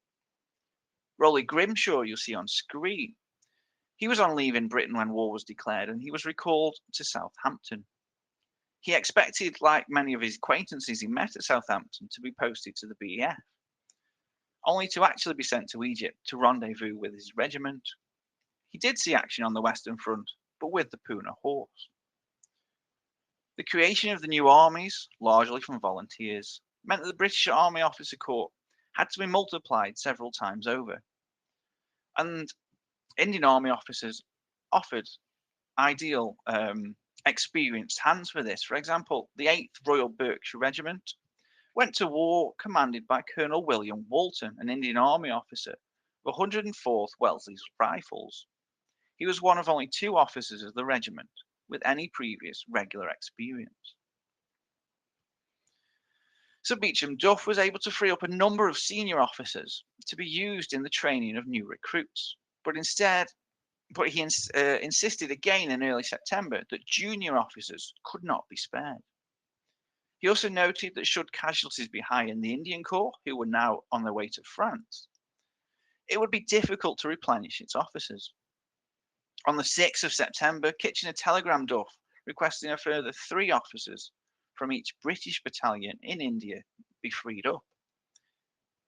Rowley Grimshaw, you'll see on screen, he was on leave in Britain when war was declared, and he was recalled to Southampton. He expected, like many of his acquaintances he met at Southampton, to be posted to the BEF, only to actually be sent to Egypt to rendezvous with his regiment. He did see action on the Western Front, but with the Poona Horse. The creation of the new armies, largely from volunteers, meant that the British Army Officer Corps had to be multiplied several times over. And Indian Army officers offered ideal experienced hands for this. For example, the 8th Royal Berkshire Regiment went to war commanded by Colonel William Walton, an Indian Army officer of 104th Wellesley's Rifles. He was one of only 2 officers of the regiment with any previous regular experience. Sir Beauchamp Duff was able to free up a number of senior officers to be used in the training of new recruits, but he insisted again in early September that junior officers could not be spared. He also noted that should casualties be high in the Indian Corps, who were now on their way to France, it would be difficult to replenish its officers. On the 6th of September, Kitchener telegrammed Duff requesting a further 3 officers from each British battalion in India be freed up.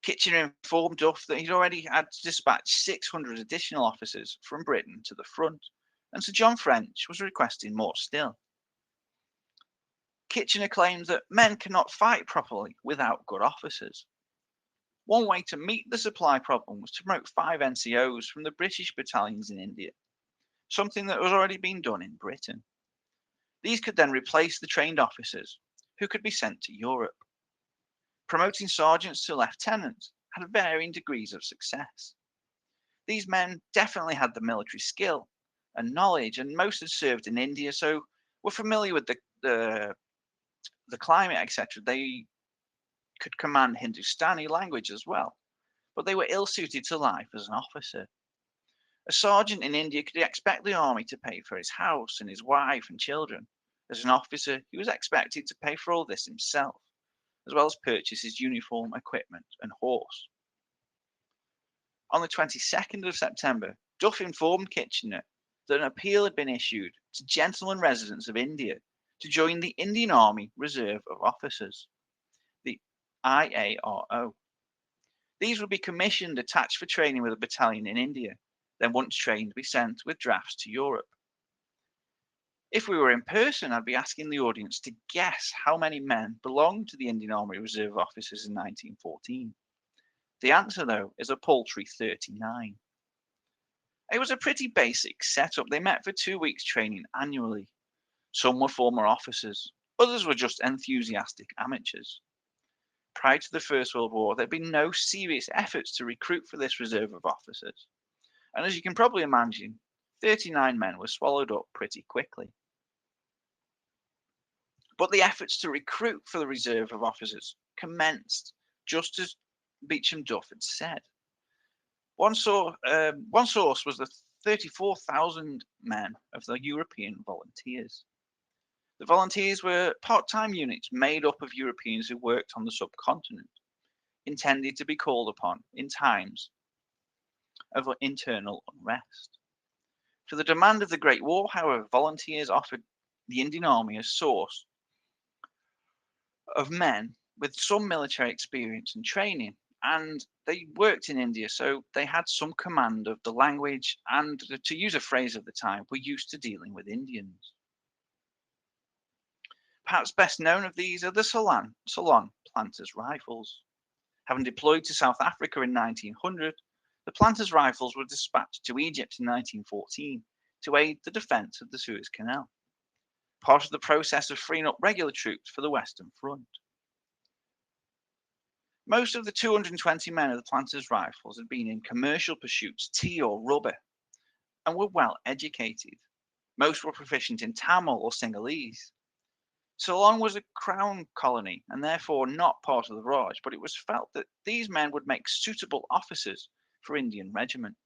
Kitchener informed Duff that he'd already had to dispatch 600 additional officers from Britain to the front, and Sir John French was requesting more still. Kitchener claimed that men cannot fight properly without good officers. One way to meet the supply problem was to promote 5 NCOs from the British battalions in India, something that was already being done in Britain. These could then replace the trained officers who could be sent to Europe. Promoting sergeants to lieutenants had varying degrees of success. These men definitely had the military skill and knowledge, and most had served in India, so were familiar with the climate, etc. They could command Hindustani language as well, but they were ill-suited to life as an officer. A sergeant in India could expect the army to pay for his house and his wife and children. As an officer, he was expected to pay for all this himself, as well as purchase his uniform, equipment, and horse. On the 22nd of September, Duff informed Kitchener that an appeal had been issued to gentlemen residents of India to join the Indian Army Reserve of Officers, the IARO. These would be commissioned attached for training with a battalion in India, then once trained be sent with drafts to Europe. If we were in person, I'd be asking the audience to guess how many men belonged to the Indian Army Reserve officers in 1914. The answer, though, is a paltry 39. It was a pretty basic setup. They met for 2 weeks training annually. Some were former officers, others were just enthusiastic amateurs. Prior to the First World War, there'd been no serious efforts to recruit for this reserve of officers. And as you can probably imagine, 39 men were swallowed up pretty quickly. But the efforts to recruit for the reserve of officers commenced just as Beecham Duff had said. One source was the 34,000 men of the European volunteers. The volunteers were part-time units made up of Europeans who worked on the subcontinent, intended to be called upon in times of internal unrest. To the demand of the Great War, however, volunteers offered the Indian Army a source of men with some military experience and training, and they worked in India, so they had some command of the language and, to use a phrase of the time, were used to dealing with Indians. Perhaps best known of these are the Ceylon Planters Rifles. Having deployed to South Africa in 1900, the Planters Rifles were dispatched to Egypt in 1914 to aid the defence of the Suez Canal, part of the process of freeing up regular troops for the Western Front. Most of the 220 men of the Planters Rifles had been in commercial pursuits, tea or rubber, and were well educated. Most were proficient in Tamil or Sinhalese. Ceylon was a crown colony and therefore not part of the Raj, but it was felt that these men would make suitable officers for Indian regiments.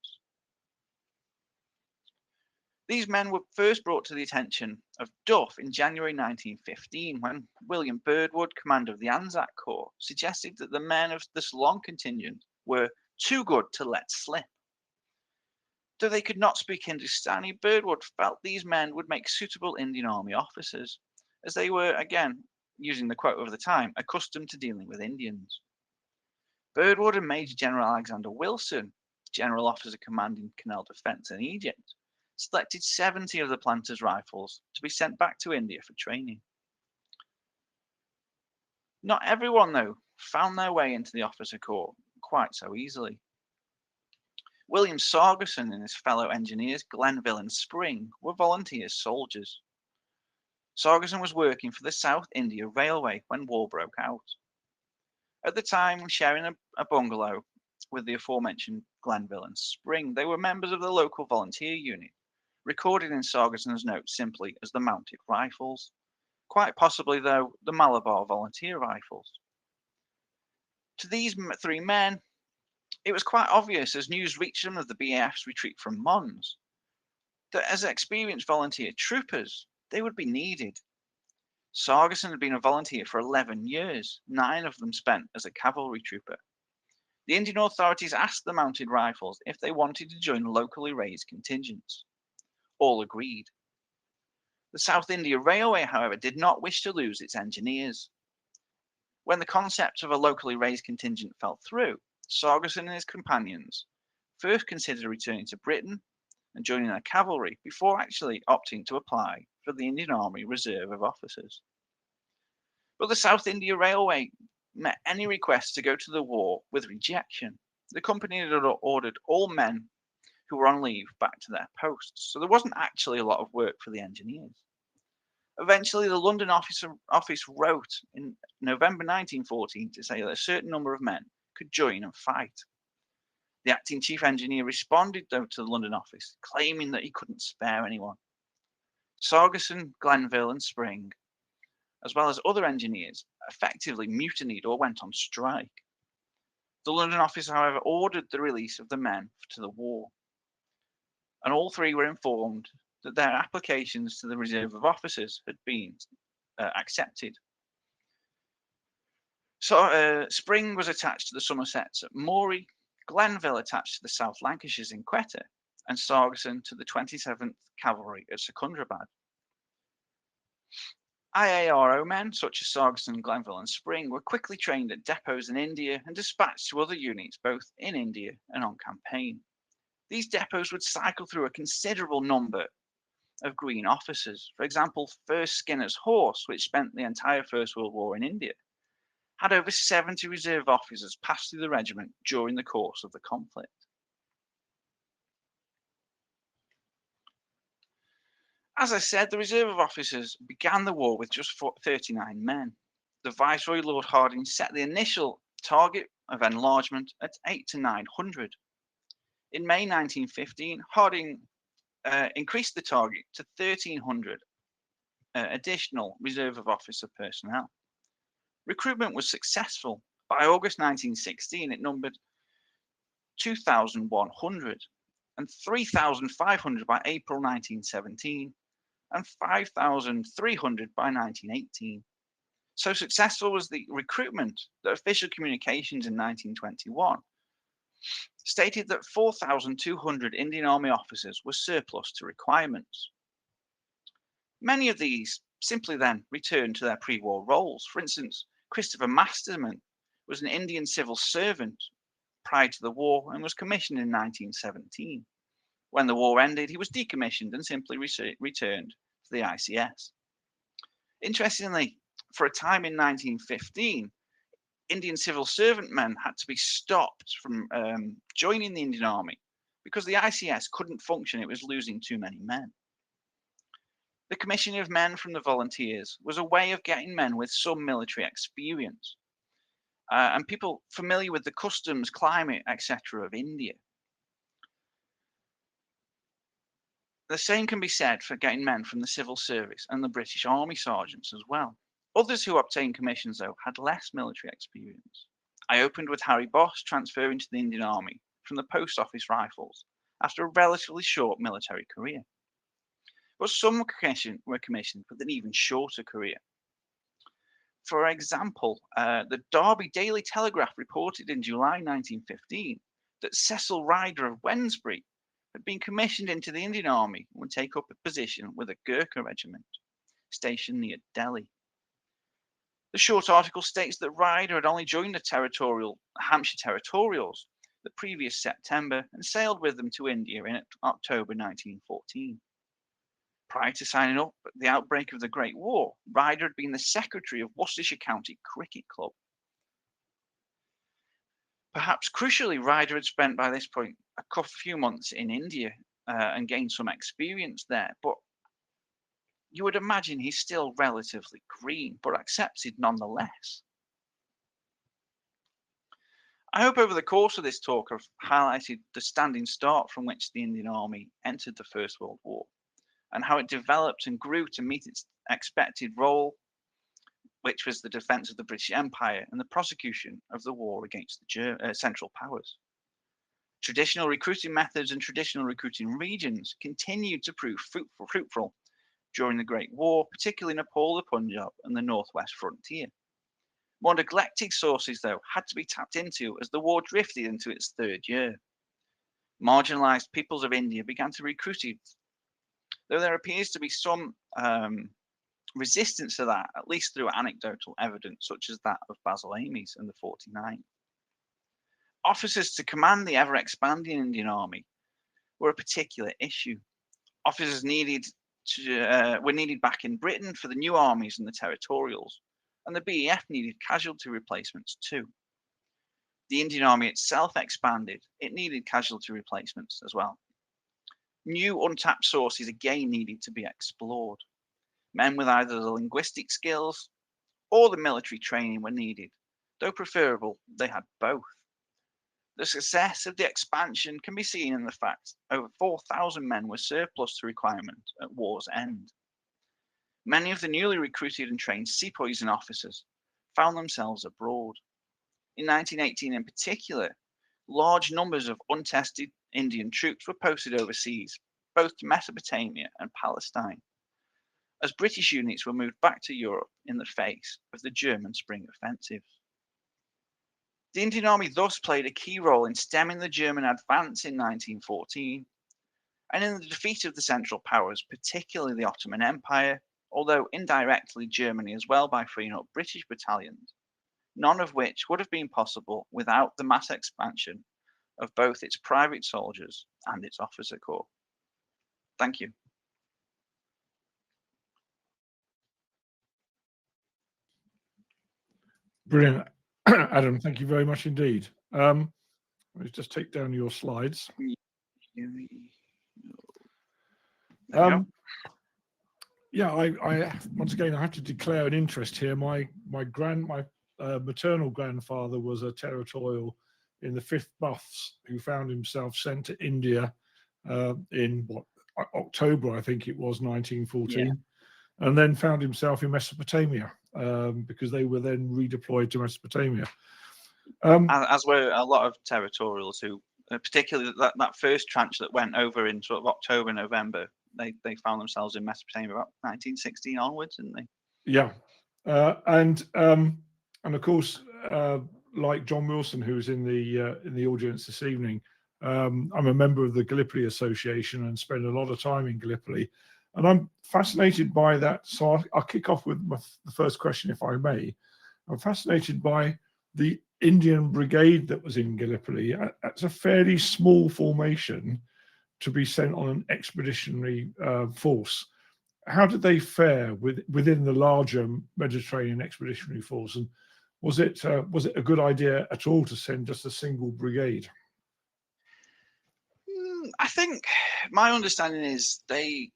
These men were first brought to the attention of Duff in January 1915 when William Birdwood, commander of the Anzac Corps, suggested that the men of the Ceylon contingent were too good to let slip. Though they could not speak Hindustani, Birdwood felt these men would make suitable Indian Army officers, as they were, again, using the quote of the time, accustomed to dealing with Indians. Birdwood and Major General Alexander Wilson, General Officer commanding Canal Defence in Egypt, selected 70 of the Planters Rifles to be sent back to India for training. Not everyone, though, found their way into the officer corps quite so easily. William Sargerson and his fellow engineers, Glenville and Spring, were volunteer soldiers. Sargerson was working for the South India Railway when war broke out. At the time, sharing a bungalow with the aforementioned Glenville and Spring, they were members of the local volunteer unit, recorded in Sargerson's notes simply as the Mounted Rifles, quite possibly, though, the Malabar Volunteer Rifles. To these 3 men, it was quite obvious as news reached them of the BAF's retreat from Mons, that as experienced volunteer troopers, they would be needed. Sargerson had been a volunteer for 11 years, 9 of them spent as a cavalry trooper. The Indian authorities asked the Mounted Rifles if they wanted to join locally raised contingents. All agreed. The South India Railway, however, did not wish to lose its engineers. When the concept of a locally raised contingent fell through, Sargerson and his companions first considered returning to Britain and joining their cavalry before actually opting to apply for the Indian Army Reserve of Officers. But the South India Railway met any request to go to the war with rejection. The company had ordered all men who were on leave back to their posts, so there wasn't actually a lot of work for the engineers. Eventually, the London office wrote in November 1914 to say that a certain number of men could join and fight. The acting chief engineer responded, though, to the London office, claiming that he couldn't spare anyone. Sargerson, Glenville, and Spring, as well as other engineers, effectively mutinied or went on strike. The London office, however, ordered the release of the men to the war, and all 3 were informed that their applications to the Reserve of Officers had been accepted. So Spring was attached to the Somersets at Moree, Glenville attached to the South Lancashires in Quetta, and Sargerson to the 27th Cavalry at Secundrabad. IARO men such as Sargerson, Glenville, and Spring were quickly trained at depots in India and dispatched to other units both in India and on campaign. These depots would cycle through a considerable number of green officers. For example, 1st Skinner's Horse, which spent the entire First World War in India, had over 70 reserve officers pass through the regiment during the course of the conflict. As I said, the reserve officers began the war with just 39 men. The Viceroy, Lord Hardinge, set the initial target of enlargement at 800 to 900. In May 1915, Hardinge increased the target to 1,300 additional reserve of officer personnel. Recruitment was successful. By August 1916, it numbered 2,100 and 3,500 by April 1917 and 5,300 by 1918. So successful was the recruitment that official communications in 1921 stated that 4,200 Indian Army officers were surplus to requirements. Many of these simply then returned to their pre-war roles. For instance, Christopher Masterman was an Indian civil servant prior to the war and was commissioned in 1917. When the war ended, he was decommissioned and simply returned to the ICS. Interestingly, for a time in 1915, Indian civil servant men had to be stopped from joining the Indian Army because the ICS couldn't function. It was losing too many men. The commissioning of men from the volunteers was a way of getting men with some military experience and people familiar with the customs, climate, etc. of India. The same can be said for getting men from the civil service and the British Army sergeants as well. Others who obtained commissions, though, had less military experience. I opened with Harry Boss transferring to the Indian Army from the Post Office Rifles after a relatively short military career. But some were commissioned with an even shorter career. For example, the Derby Daily Telegraph reported in July 1915 that Cecil Ryder of Wednesbury had been commissioned into the Indian Army and would take up a position with a Gurkha regiment stationed near Delhi. The short article states that Ryder had only joined the Hampshire Territorials the previous September and sailed with them to India in October 1914. Prior to signing up at the outbreak of the Great War, Ryder had been the secretary of Worcestershire County Cricket Club. Perhaps crucially, Ryder had spent by this point a few months in India and gained some experience there, but you would imagine he's still relatively green, but accepted nonetheless. I hope over the course of this talk I've highlighted the standing start from which the Indian Army entered the First World War and how it developed and grew to meet its expected role, which was the defense of the British Empire and the prosecution of the war against the Central Powers. Traditional recruiting methods and traditional recruiting regions continued to prove fruitful during the Great War, particularly Nepal, the Punjab, and the Northwest frontier. More neglected sources, though, had to be tapped into as the war drifted into its third year. Marginalized peoples of India began to recruit, though there appears to be some resistance to that, at least through anecdotal evidence, such as that of Basil Ames and the 49. Officers to command the ever-expanding Indian Army were a particular issue. Officers were needed back in Britain for the new armies and the territorials, and the BEF needed casualty replacements too. The Indian Army itself expanded. It needed casualty replacements as well. New untapped sources again needed to be explored. Men with either the linguistic skills or the military training were needed, though preferable they had both. The success of the expansion can be seen in the fact over 4,000 men were surplus to requirement at war's end. Many of the newly recruited and trained sepoys and officers found themselves abroad. In 1918 in particular, large numbers of untested Indian troops were posted overseas, both to Mesopotamia and Palestine, as British units were moved back to Europe in the face of the German Spring Offensive. The Indian Army thus played a key role in stemming the German advance in 1914 and in the defeat of the Central Powers, particularly the Ottoman Empire, although indirectly Germany as well by freeing up British battalions, none of which would have been possible without the mass expansion of both its private soldiers and its officer corps. Thank you. Brilliant. Adam, thank you very much indeed. Let me just take down your slides. There we go. Yeah, I once again I have to declare an interest here. My maternal grandfather was a territorial in the 5th Buffs who found himself sent to India in October, I think it was, 1914, Yeah. and then found himself in Mesopotamia because they were then redeployed to Mesopotamia. As were a lot of territorials who, particularly that first tranche that went over in sort of October, November, they found themselves in Mesopotamia about 1916 onwards, didn't they? Yeah, and of course, like John Wilson, who's in the audience this evening, I'm a member of the Gallipoli Association and spend a lot of time in Gallipoli, and I'm fascinated by that. So I'll kick off with the first question, if I may. I'm fascinated by the Indian brigade that was in Gallipoli. It's a fairly small formation to be sent on an expeditionary force. How did they fare within the larger Mediterranean expeditionary force, and was it a good idea at all to send just a single brigade? I think my understanding is they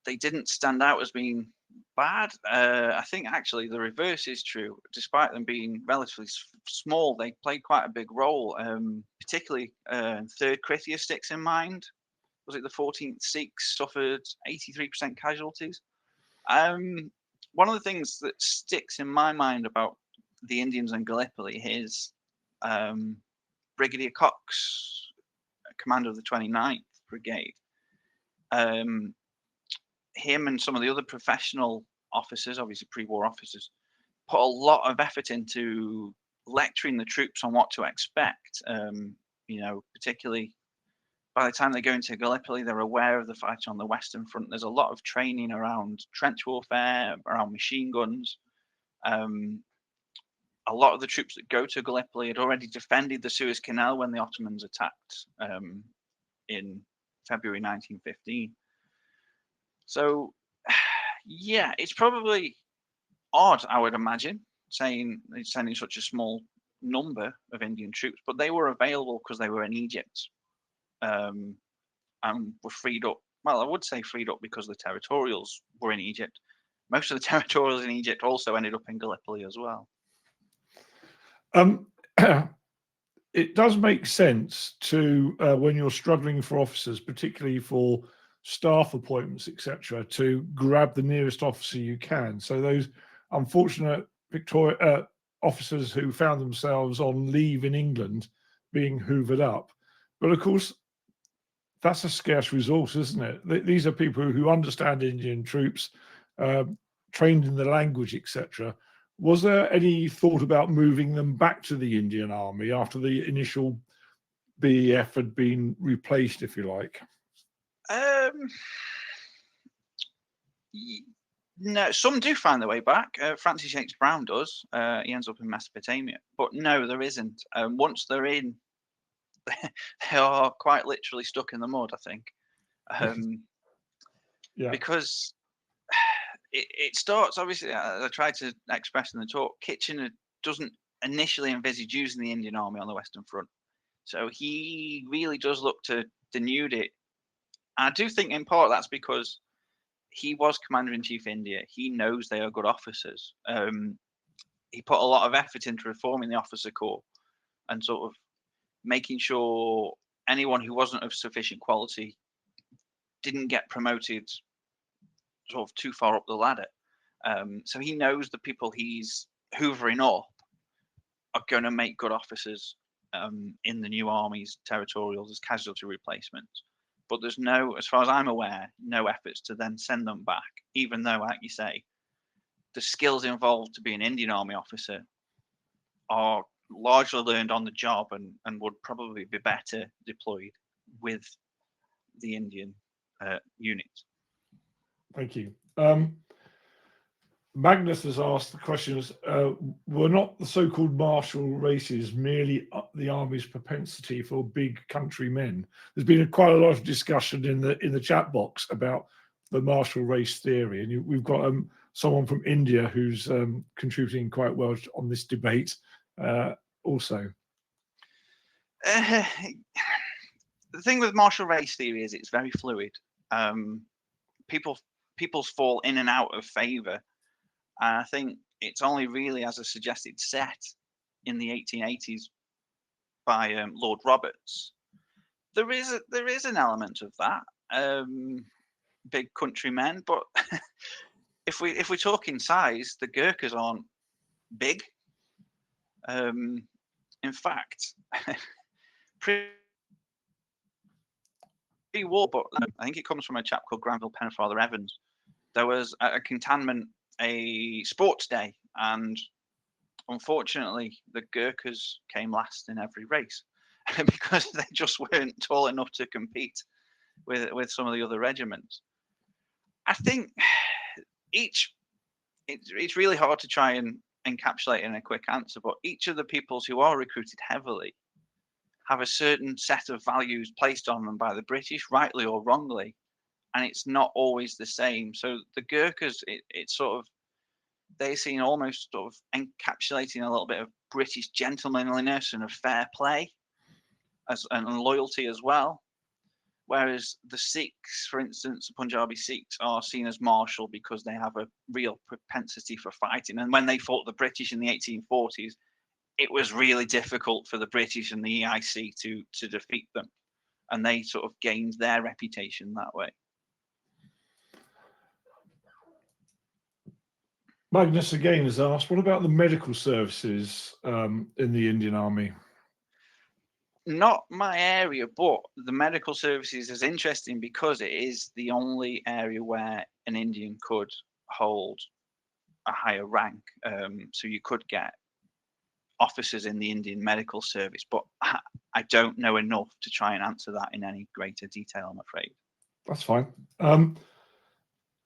didn't stand out as being bad. I think actually the reverse is true. Despite them being relatively small, they played quite a big role. Particularly 3rd Krithia sticks in mind. Was it the 14th Sikhs suffered 83% casualties? One of the things that sticks in my mind about the Indians and Gallipoli is Brigadier Cox, commander of the 29th Brigade. Him and some of the other professional officers, obviously pre-war officers, put a lot of effort into lecturing the troops on what to expect. Particularly by the time they go into Gallipoli, they're aware of the fight on the Western Front. There's a lot of training around trench warfare, around machine guns. A lot of the troops that go to Gallipoli had already defended the Suez Canal when the Ottomans attacked in February 1915. So, yeah, it's probably odd, I would imagine, sending such a small number of Indian troops, but they were available because they were in Egypt. And were freed up. Well, I would say freed up because the territorials were in Egypt. Most of the territorials in Egypt also ended up in Gallipoli as well. It does make sense to when you're struggling for officers, particularly for staff appointments, etc., to grab the nearest officer you can. So those unfortunate officers who found themselves on leave in England being hoovered up. But of course, that's a scarce resource, isn't it? These are people who understand Indian troops, trained in the language, etc. Was there any thought about moving them back to the Indian Army after the initial BEF had been replaced, if you like? No, some do find their way back. Francis Yates Brown does. He ends up in Mesopotamia. But no, there isn't. Once they're in, they are quite literally stuck in the mud, I think. Yeah. Because it starts, obviously, I tried to express in the talk, Kitchener doesn't initially envisage using the Indian Army on the Western Front. So he really does look to denude it. I do think in part that's because he was Commander-in-Chief India. He knows they are good officers. He put a lot of effort into reforming the officer corps and sort of making sure anyone who wasn't of sufficient quality didn't get promoted sort of too far up the ladder. So he knows the people he's hoovering up are going to make good officers in the new army's territorials as casualty replacements. But there's no, as far as I'm aware, no efforts to then send them back, even though, like you say, the skills involved to be an Indian Army officer are largely learned on the job and would probably be better deployed with the Indian units. Thank you. Magnus has asked the questions, were not the so-called martial races merely the army's propensity for big country men? There's been quite a lot of discussion in the chat box about the martial race theory, and we've got someone from India who's contributing quite well on this debate also. The thing with martial race theory is it's very fluid. People's fall in and out of favour. And I think it's only really as a suggested set in the 1880s by Lord Roberts. There is an element of that, big countrymen, but if we're talking size, the Gurkhas aren't big. In fact, pre-war, but I think it comes from a chap called Granville Pennefather Evans. There was at a cantonment a sports day, and unfortunately, the Gurkhas came last in every race because they just weren't tall enough to compete with some of the other regiments. I think it's really hard to try and encapsulate in a quick answer, but each of the peoples who are recruited heavily have a certain set of values placed on them by the British, rightly or wrongly, and it's not always the same. So the Gurkhas, it's sort of, they're seen almost sort of encapsulating a little bit of British gentlemanliness and of fair play and loyalty as well. Whereas the Sikhs, for instance, the Punjabi Sikhs are seen as martial because they have a real propensity for fighting. And when they fought the British in the 1840s, it was really difficult for the British and the EIC to defeat them. And they sort of gained their reputation that way. Magnus again has asked, what about the medical services in the Indian Army? Not my area, but the medical services is interesting because it is the only area where an Indian could hold a higher rank. So you could get officers in the Indian medical service, but I don't know enough to try and answer that in any greater detail, I'm afraid. That's fine.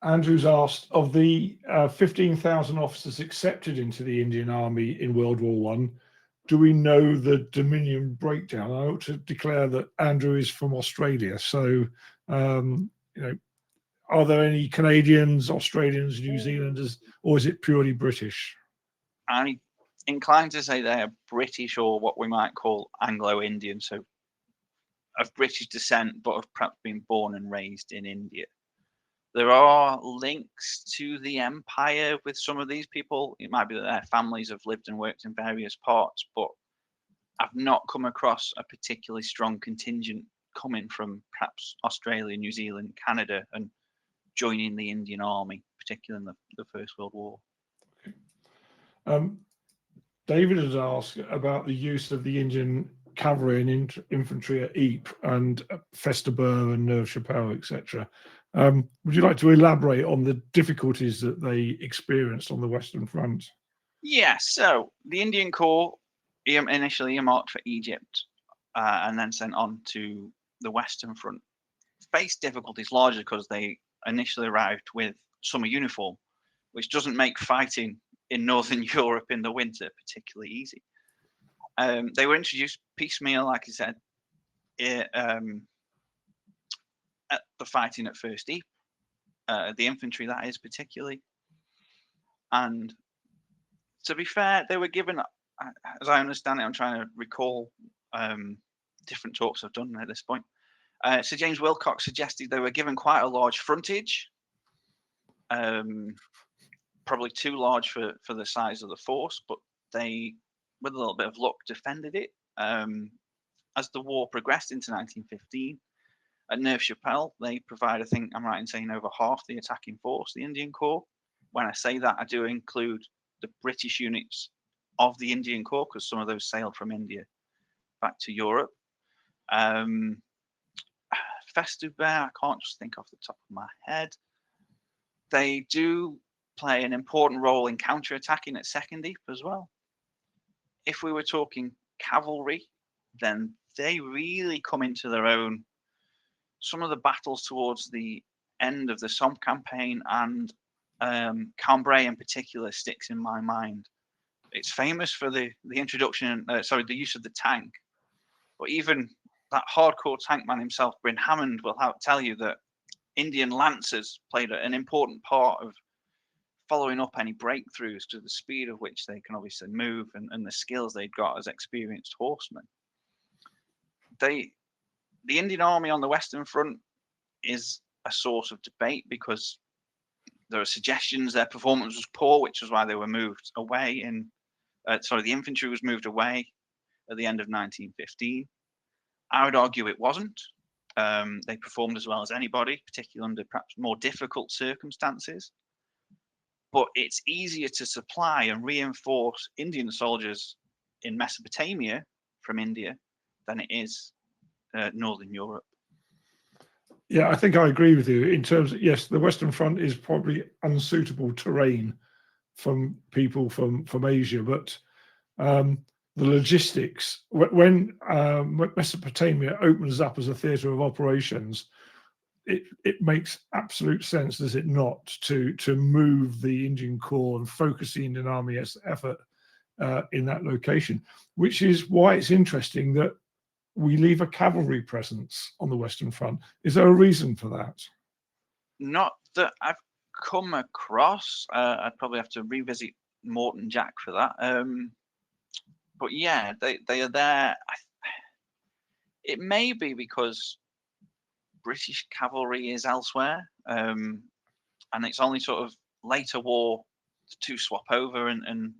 Andrew's asked, of the 15,000 officers accepted into the Indian Army in World War I, do we know the Dominion breakdown? I ought to declare that Andrew is from Australia. So, you know, are there any Canadians, Australians, New Zealanders, or is it purely British? I'm inclined to say they are British, or what we might call Anglo-Indian, so of British descent, but have perhaps been born and raised in India. There are links to the empire with some of these people. It might be that their families have lived and worked in various parts, but I've not come across a particularly strong contingent coming from perhaps Australia, New Zealand, Canada, and joining the Indian Army, particularly in the First World War. David has asked about the use of the Indian cavalry and infantry at Ypres and Festubert and Neuve-Chapelle, etc. Would you like to elaborate on the difficulties that they experienced on the Western Front? Yeah, so the Indian Corps initially earmarked for Egypt and then sent on to the Western Front faced difficulties largely because they initially arrived with summer uniform, which doesn't make fighting in Northern Europe in the winter particularly easy. They were introduced piecemeal, like I said, at the fighting at First Ypres, the infantry that is particularly. And to be fair, they were given, as I understand it, I'm trying to recall different talks I've done at this point. Sir James Wilcox suggested they were given quite a large frontage, probably too large for the size of the force, but they, with a little bit of luck, defended it. As the war progressed into 1915, at Neuve-Chapelle, they provide, I think I'm right in saying, over half the attacking force, the Indian Corps. When I say that, I do include the British units of the Indian Corps, because some of those sailed from India back to Europe. Festubert, I can't just think off the top of my head. They do play an important role in counter-attacking at Second Ypres as well. If we were talking cavalry, then they really come into their own. Some of the battles towards the end of the Somme campaign and Cambrai in particular sticks in my mind. It's famous for the introduction, the use of the tank, but even that hardcore tank man himself, Bryn Hammond, will tell you that Indian lancers played an important part of following up any breakthroughs to the speed of which they can obviously move and the skills they've got as experienced horsemen. The Indian Army on the Western Front is a source of debate because there are suggestions their performance was poor, which was why they were moved away the infantry was moved away at the end of 1915. I would argue it wasn't. They performed as well as anybody, particularly under perhaps more difficult circumstances. But it's easier to supply and reinforce Indian soldiers in Mesopotamia from India than it is Northern Europe. Yeah, I think I agree with you in terms of, yes, the Western Front is probably unsuitable terrain from people from Asia, but the logistics, when Mesopotamia opens up as a theatre of operations, it makes absolute sense, does it not, to move the Indian Corps and focus the Indian Army's effort in that location, which is why it's interesting that we leave a cavalry presence on the Western Front. Is there a reason for that? Not that I've come across. I'd probably have to revisit Morton Jack for that. But yeah, they are there. It may be because British cavalry is elsewhere, and it's only sort of later war the two swap over, and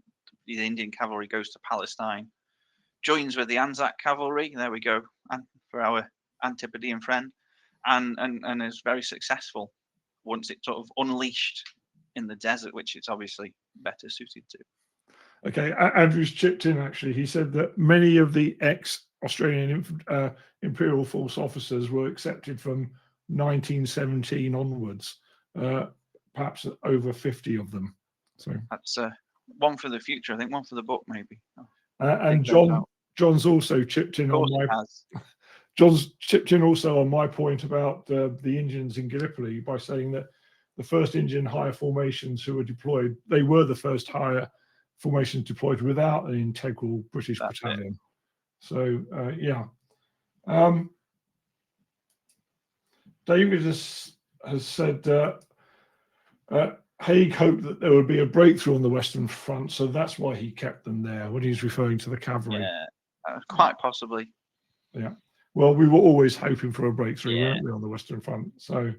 the Indian cavalry goes to Palestine, joins with the Anzac cavalry. There we go, and for our Antipodean friend, and is very successful once it's sort of unleashed in the desert, which it's obviously better suited to. Okay, Andrew's chipped in actually. He said that many of the ex-Australian Imperial Force officers were accepted from 1917 onwards, perhaps over 50 of them. So that's one for the future, I think, one for the book maybe. And John's also chipped in on my point about the Indians in Gallipoli by saying that the first Indian higher formations who were deployed, they were the first higher formations deployed without an integral British battalion. So yeah. David has said Haig hoped that there would be a breakthrough on the Western Front, so that's why he kept them there when he's referring to the cavalry. Yeah, quite possibly. Yeah. Well, we were always hoping for a breakthrough, weren't we, on the Western Front? So,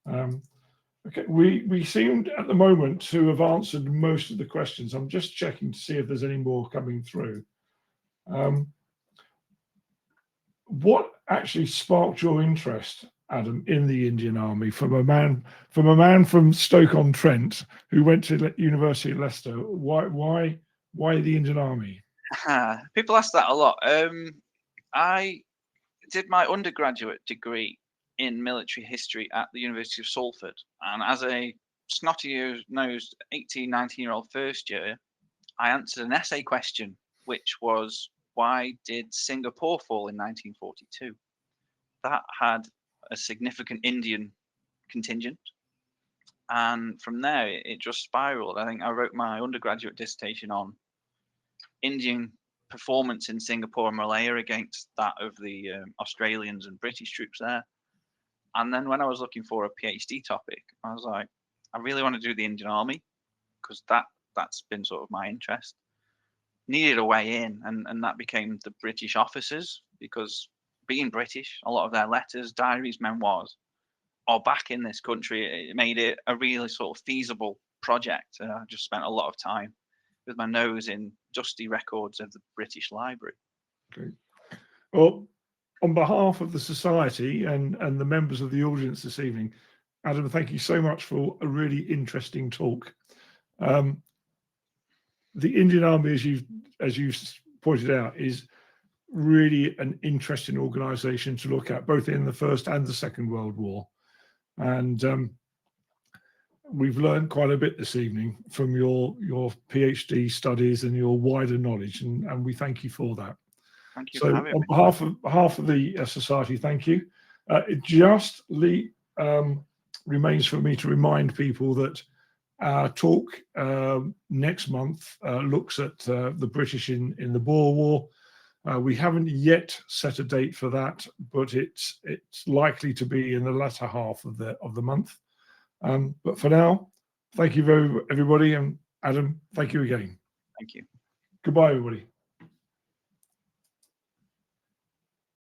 okay, we seemed at the moment to have answered most of the questions. I'm just checking to see if there's any more coming through. What actually sparked your interest, Adam, in the Indian Army from a man from Stoke-on-Trent who went to University of Leicester? Why the Indian Army? People ask that a lot. I did my undergraduate degree in military history at the University of Salford, and as a snotty-nosed 18, 19-year-old first year, I answered an essay question, which was, why did Singapore fall in 1942? That had a significant Indian contingent, and from there it just spiraled. I think I wrote my undergraduate dissertation on Indian performance in Singapore and Malaya against that of the Australians and British troops there. And then when I was looking for a PhD topic, I was like, I really want to do the Indian Army because that's been sort of my interest. Needed a way in, and that became the British officers, because being British, a lot of their letters, diaries, memoirs are back in this country. It made it a really sort of feasible project. I just spent a lot of time with my nose in dusty records of the British Library. Okay. Well, on behalf of the Society and the members of the audience this evening, Adam, thank you so much for a really interesting talk. The Indian Army, as you've pointed out, is really an interesting organisation to look at, both in the First and the Second World War. And we've learned quite a bit this evening from your PhD studies and your wider knowledge, and we thank you for that. Thank you so for having me. On behalf of the Society, thank you. It just remains for me to remind people that our talk next month looks at the British in the Boer War. We haven't yet set a date for that, but it's likely to be in the latter half of the month. But for now, Thank you very everybody, and Adam, thank you again. Thank you. Goodbye, everybody.